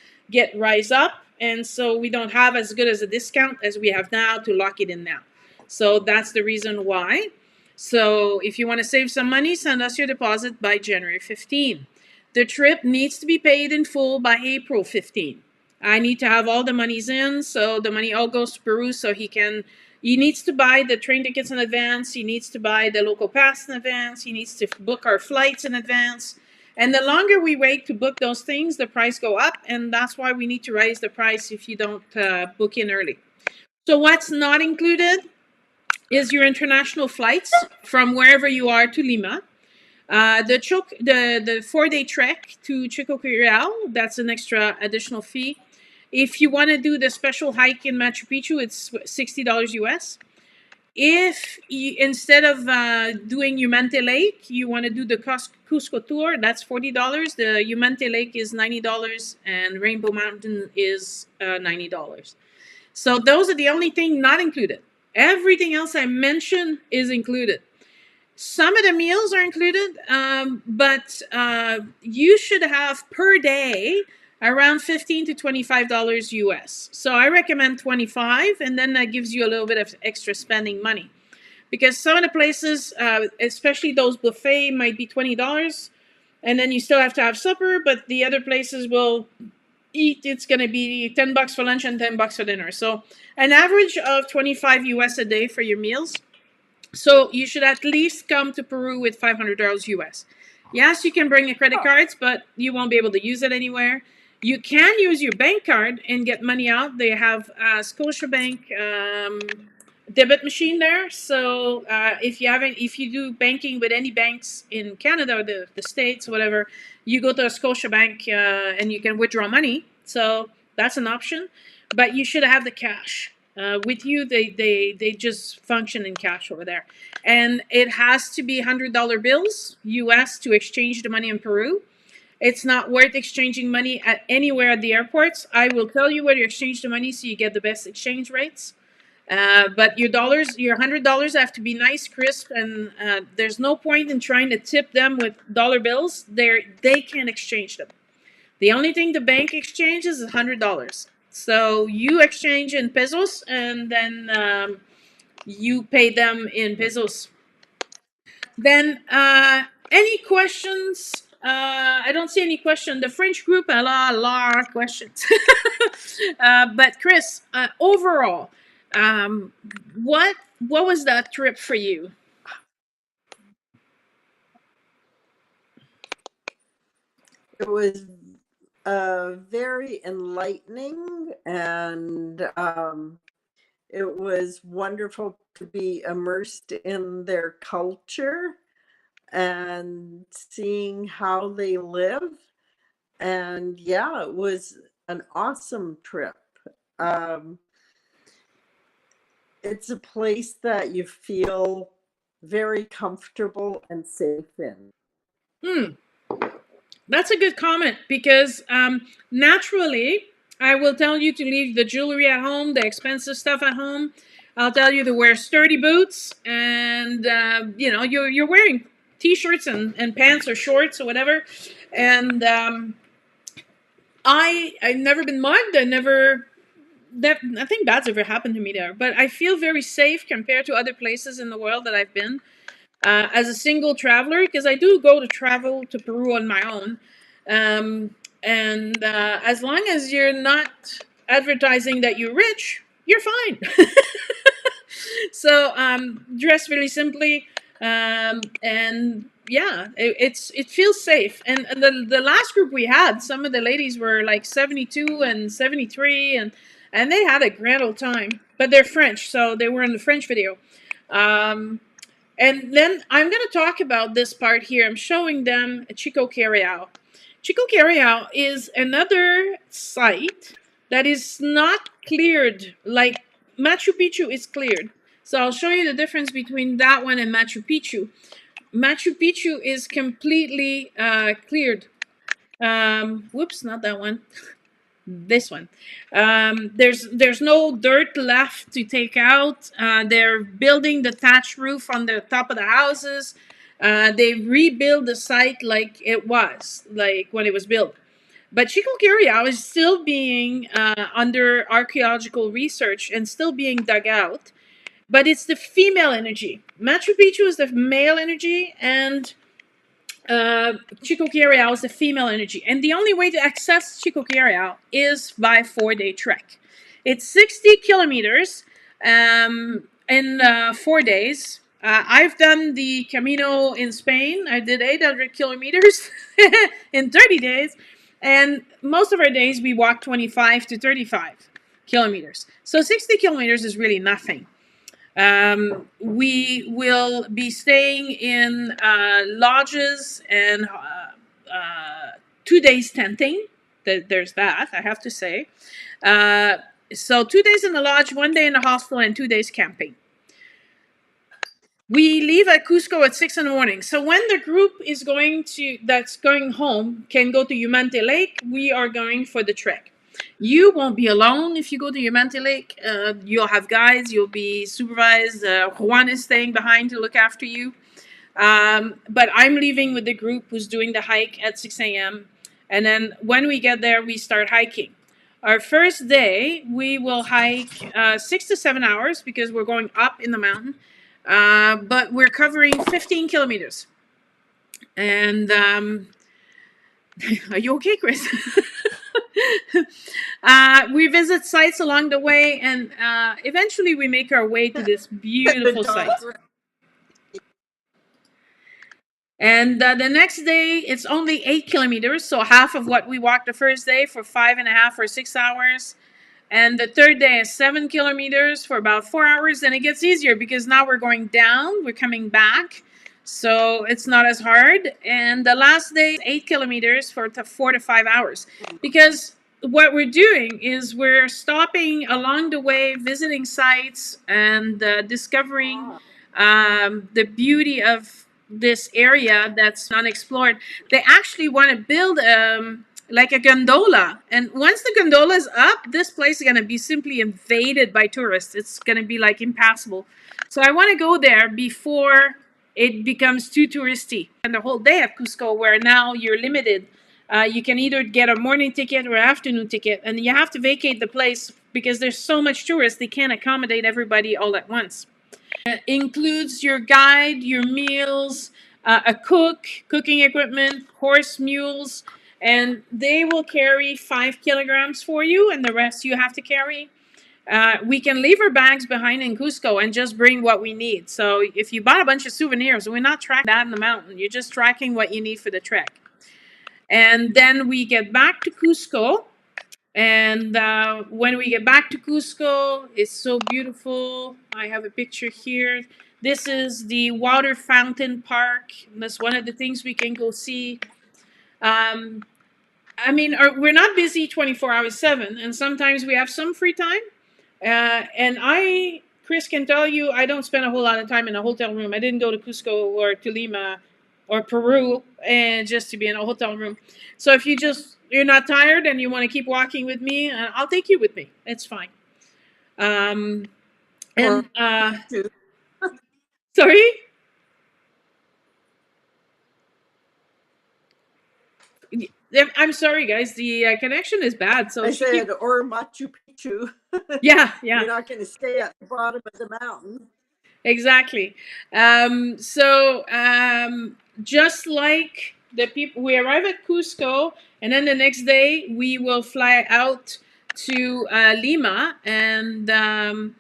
rise up. And so we don't have as good as a discount as we have now to lock it in now. So that's the reason why. So if you want to save some money, send us your deposit by January 15. The trip needs to be paid in full by April 15. I need to have all the monies in, so the money all goes to Peru so he needs to buy the train tickets in advance, he needs to buy the local pass in advance, he needs to book our flights in advance. And the longer we wait to book those things, the price go up, and that's why we need to raise the price if you don't book in early. So what's not included is your international flights from wherever you are to Lima. The 4-day trek to Chicoquirao, that's an extra additional fee. If you want to do the special hike in Machu Picchu, it's $60 US. If you, instead of doing Humante Lake, you want to do the Cusco tour, that's $40. The Humante Lake is $90 and Rainbow Mountain is $90. So those are the only thing not included. Everything else I mentioned is included. Some of the meals are included, but you should have per day around $15 to $25 US. So I recommend 25, and then that gives you a little bit of extra spending money. Because some of the places, especially those buffet, might be $20, and then you still have to have supper, but the other places will it's going to be $10 for lunch and $10 for dinner. So an average of 25 US a day for your meals. So you should at least come to Peru with $500 US. Yes, you can bring your credit cards, but you won't be able to use it anywhere. You can use your bank card and get money out. They have a Scotiabank debit machine there. So if you do banking with any banks in Canada or the States, whatever, you go to a Scotiabank and you can withdraw money. So that's an option. But you should have the cash. With you, they just function in cash over there. And it has to be $100 bills, US, to exchange the money in Peru. It's not worth exchanging money at anywhere at the airports. I will tell you where to exchange the money so you get the best exchange rates. But your $100 have to be nice, crisp, and there's no point in trying to tip them with dollar bills. They can't exchange them. The only thing the bank exchanges is $100. So you exchange in pesos, and then you pay them in pesos. Then, any questions? I don't see any question. The French group, a lot of questions. But Chris, overall, what was that trip for you? It was very enlightening, and it was wonderful to be immersed in their culture and seeing how they live. And yeah, it was an awesome trip. Um, it's a place that you feel very comfortable and safe in. Hmm. That's a good comment because naturally, I will tell you to leave the jewelry at home, the expensive stuff at home. I'll tell you to wear sturdy boots, and you're wearing t-shirts and pants or shorts or whatever. And I've never been mugged. Nothing bad's ever happened to me there. But I feel very safe compared to other places in the world that I've been as a single traveler, because I do go to travel to Peru on my own. And as long as you're not advertising that you're rich, you're fine. So dress really simply, and yeah, it feels safe. And the last group we had, some of the ladies were like 72 and 73, and they had a grand old time. But they're French, so they were in the French video. And then I'm going to talk about this part here. I'm showing them Chico Cariao. Chico Cariao is another site that is not cleared like Machu Picchu is cleared. So I'll show you the difference between that one and Machu Picchu. Machu Picchu is completely cleared. Whoops, not that one. This one. There's no dirt left to take out. They're building the thatch roof on the top of the houses. They rebuild the site like it was, like when it was built. But Chico Cariao is still being under archaeological research and still being dug out. But it's the female energy. Machu Picchu is the male energy, and Chico Cariao is the female energy. And the only way to access Chico Cariao is by 4-day trek. It's 60 kilometers in 4 days. I've done the Camino in Spain. I did 800 kilometers in 30 days. And most of our days we walk 25 to 35 kilometers. So 60 kilometers is really nothing. We will be staying in lodges and 2 days tenting. There's that, I have to say. So 2 days in the lodge, 1 day in the hostel, and 2 days camping. We leave at Cusco at 6 in the morning. So when the group that's going home can go to Humante Lake, we are going for the trek. You won't be alone if you go to Humante Lake. You'll have guides. You'll be supervised. Juan is staying behind to look after you. But I'm leaving with the group who's doing the hike at 6 a.m. And then when we get there, we start hiking. Our first day, we will hike 6 to 7 hours because we're going up in the mountain. But we're covering 15 kilometers. And are you okay, Chris? We visit sites along the way, and eventually we make our way to this beautiful site. And the next day, it's only 8 kilometers, so half of what we walked the first day for 5.5 or 6 hours. And the third day is 7 kilometers for about 4 hours. Then it gets easier because now we're going down, we're coming back. So it's not as hard. And the last day is 8 kilometers for 4 to 5 hours. Because what we're doing is we're stopping along the way, visiting sites and discovering the beauty of this area that's unexplored. They actually want to build like a gondola, and once the gondola is up, this place is going to be simply invaded by tourists. It's going to be like impassable. So I want to go there before it becomes too touristy. And the whole day at Cusco, where now you're limited, you can either get a morning ticket or afternoon ticket, and you have to vacate the place because there's so much tourists, they can't accommodate everybody all at once. Includes your guide, your meals, a cooking equipment, horse, mules, and they will carry 5 kilograms for you, and the rest you have to carry. We can leave our bags behind in Cusco and just bring what we need. So if you bought a bunch of souvenirs, we're not tracking that in the mountain. You're just tracking what you need for the trek. And then we get back to Cusco. And when we get back to Cusco, it's so beautiful. I have a picture here. This is the water fountain park. That's one of the things we can go see. I mean, we're not busy 24 hours 7, and sometimes we have some free time. And Chris can tell you, I don't spend a whole lot of time in a hotel room. I didn't go to Cusco or to Lima or Peru and just to be in a hotel room. So if you're not tired and you want to keep walking with me, I'll take you with me. It's fine. Um, Or and sorry. I'm sorry, guys. The connection is bad. So I she keep. said, or Machu Picchu. Yeah, yeah. You're not going to stay at the bottom of the mountain. Exactly. Just like the people, we arrive at Cusco, and then the next day we will fly out to Lima, and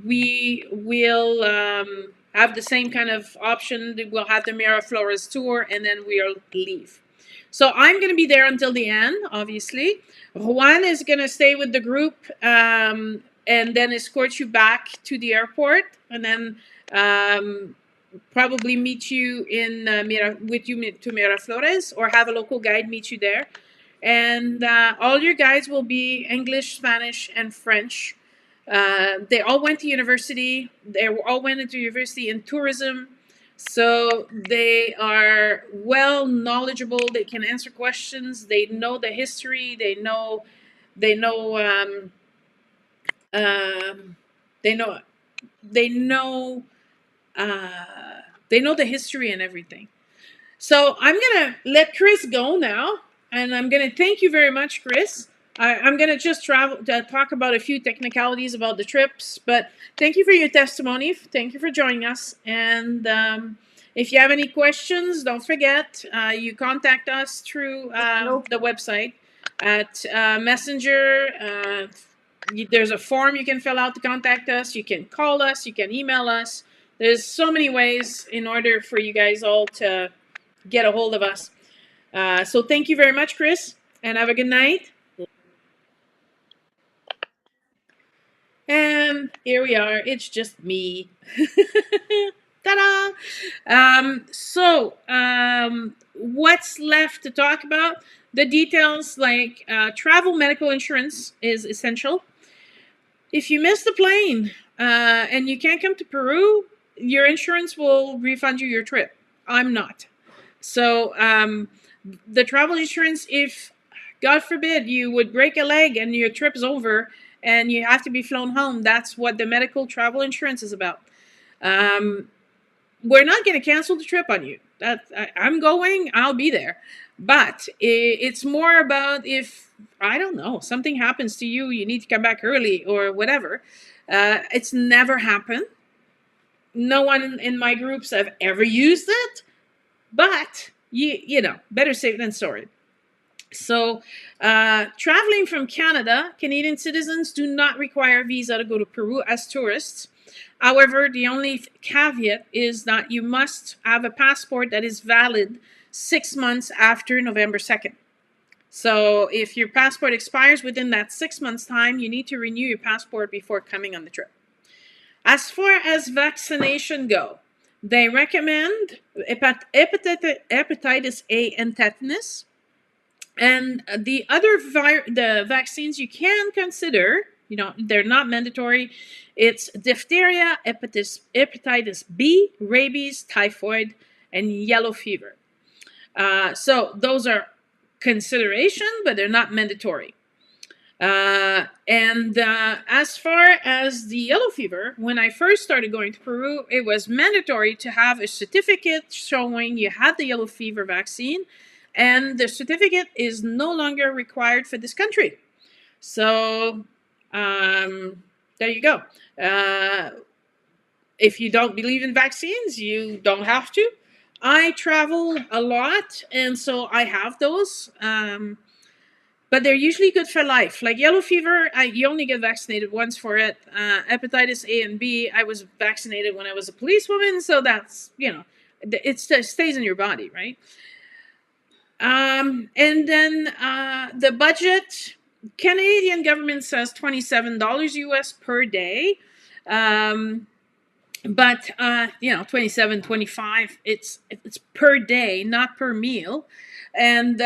we will have the same kind of option. We'll have the Miraflores tour, and then we'll leave. So I'm going to be there until the end, obviously. Juan is going to stay with the group and then escort you back to the airport, and then probably meet you in with you to Miraflores, or have a local guide meet you there. And all your guides will be English, Spanish, and French. They all went to university. They all went into university in tourism. So they are well knowledgeable. They can answer questions. They know the history. They know um, they know they know they know the history and everything. So I'm gonna let Chris go now, and I'm gonna thank you very much, Chris. I'm gonna just talk about a few technicalities about the trips, but thank you for your testimony. Thank you for joining us. And if you have any questions, don't forget you contact us through the website at Messenger. There's a form you can fill out to contact us. You can call us. You can email us. There's so many ways in order for you guys all to get a hold of us. So thank you very much, Chris, and have a good night. And here we are. It's just me. Ta-da! What's left to talk about? The details, like travel medical insurance is essential. If you miss the plane and you can't come to Peru, your insurance will refund you your trip. I'm not. So the travel insurance, if God forbid you would break a leg and your trip's over and you have to be flown home, that's what the medical travel insurance is about. We're not going to cancel the trip on you. I'm going, I'll be there. But it's more about if, I don't know, something happens to you, you need to come back early or whatever. It's never happened. No one in my groups have ever used it. But, you know, better safe than sorry. So, traveling from Canada, Canadian citizens do not require a visa to go to Peru as tourists. However, the only caveat is that you must have a passport that is valid 6 months after November 2nd. So, if your passport expires within that 6 months' time, you need to renew your passport before coming on the trip. As far as vaccination go, they recommend hepatitis A and tetanus. And the other the vaccines you can consider, you know, they're not mandatory. It's diphtheria, hepatitis B, rabies, typhoid, and yellow fever. So those are consideration, but they're not mandatory. As far as the yellow fever, when I first started going to Peru, it was mandatory to have a certificate showing you had the yellow fever vaccine, and the certificate is no longer required for this country. So there you go. If you don't believe in vaccines, you don't have to. I travel a lot, and so I have those. But they're usually good for life. Like yellow fever, you only get vaccinated once for it. Hepatitis A and B, I was vaccinated when I was a policewoman, so that's, you know, it stays in your body, right? And then the budget, Canadian government says $27 US per day. But you know, 27, 25, it's per day, not per meal. And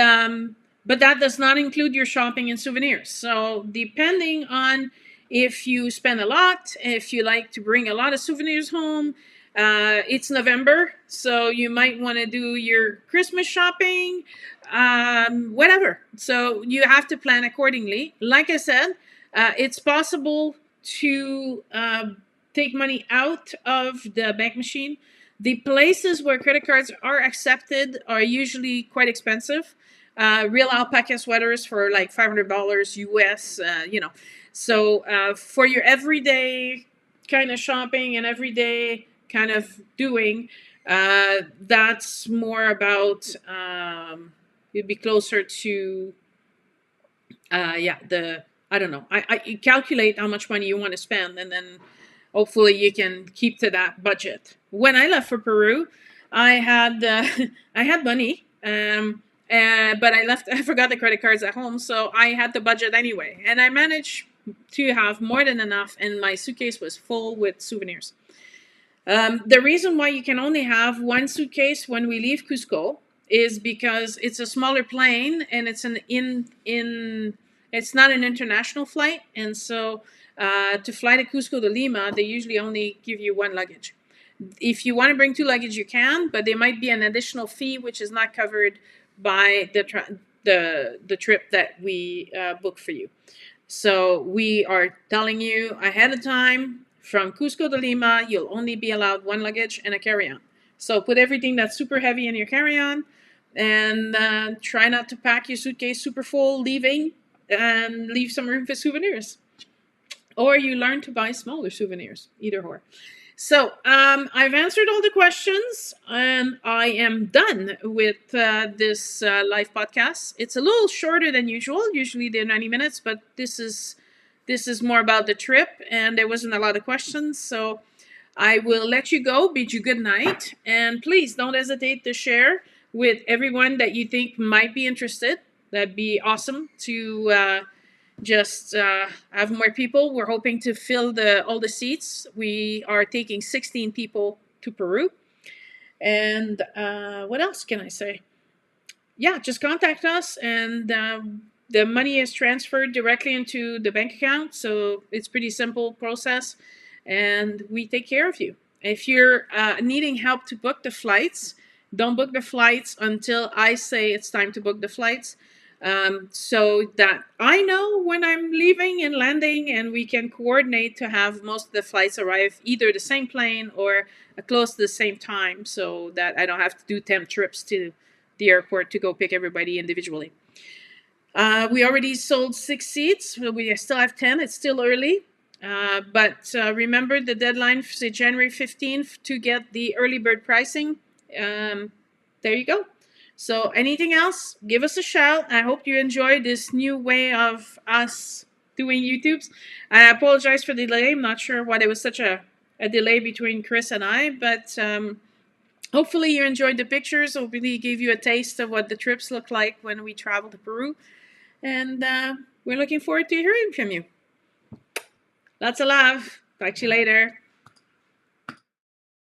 but that does not include your shopping and souvenirs. So depending on If you spend a lot, if you like to bring a lot of souvenirs home, it's November, so you might want to do your Christmas shopping, whatever. So you have to plan accordingly. Like I said, it's possible to take money out of the bank machine. The places where credit cards are accepted are usually quite expensive. Real alpaca sweaters for like $500 US, So for your everyday kind of shopping and everyday kind of doing, that's more about, you'd be closer to, the, I don't know. You calculate how much money you want to spend, and then hopefully you can keep to that budget. When I left for Peru, I had I had money, but I forgot the credit cards at home, so I had the budget anyway, and I managed to have more than enough, and my suitcase was full with souvenirs. The reason why you can only have one suitcase when we leave Cusco is because it's a smaller plane, and it's it's not an international flight, and so to fly to Cusco to Lima, they usually only give you one luggage. If you want to bring two luggage, you can, but there might be an additional fee which is not covered by the trip that we book for you. So we are telling you ahead of time, from Cusco to Lima, you'll only be allowed one luggage and a carry-on. So put everything that's super heavy in your carry-on, and try not to pack your suitcase super full leaving, and leave some room for souvenirs. Or you learn to buy smaller souvenirs, either or. So I've answered all the questions, and I am done with this live podcast. It's a little shorter than usual. Usually they're 90 minutes, but this is more about the trip, and there wasn't a lot of questions. So I will let you go, bid you good night, and please don't hesitate to share with everyone that you think might be interested. That'd be awesome to just have more people. We're hoping to fill all the seats. We are taking 16 people to Peru. And what else can I say? Yeah, just contact us, and the money is transferred directly into the bank account. So it's pretty simple process, and we take care of you. If you're needing help to book the flights, don't book the flights until I say it's time to book the flights, so that I know when I'm leaving and landing, and we can coordinate to have most of the flights arrive either the same plane or close to the same time, so that I don't have to do 10 trips to the airport to go pick everybody individually. We already sold 6 seats. We still have 10. It's still early. But remember the deadline for January 15th to get the early bird pricing. There you go. So anything else, give us a shout. I hope you enjoyed this new way of us doing YouTubes. I apologize for the delay. I'm not sure why there was such a delay between Chris and I, but hopefully you enjoyed the pictures. Hopefully gave you a taste of what the trips look like when we travel to Peru. And we're looking forward to hearing from you. Lots of love. Talk to you later.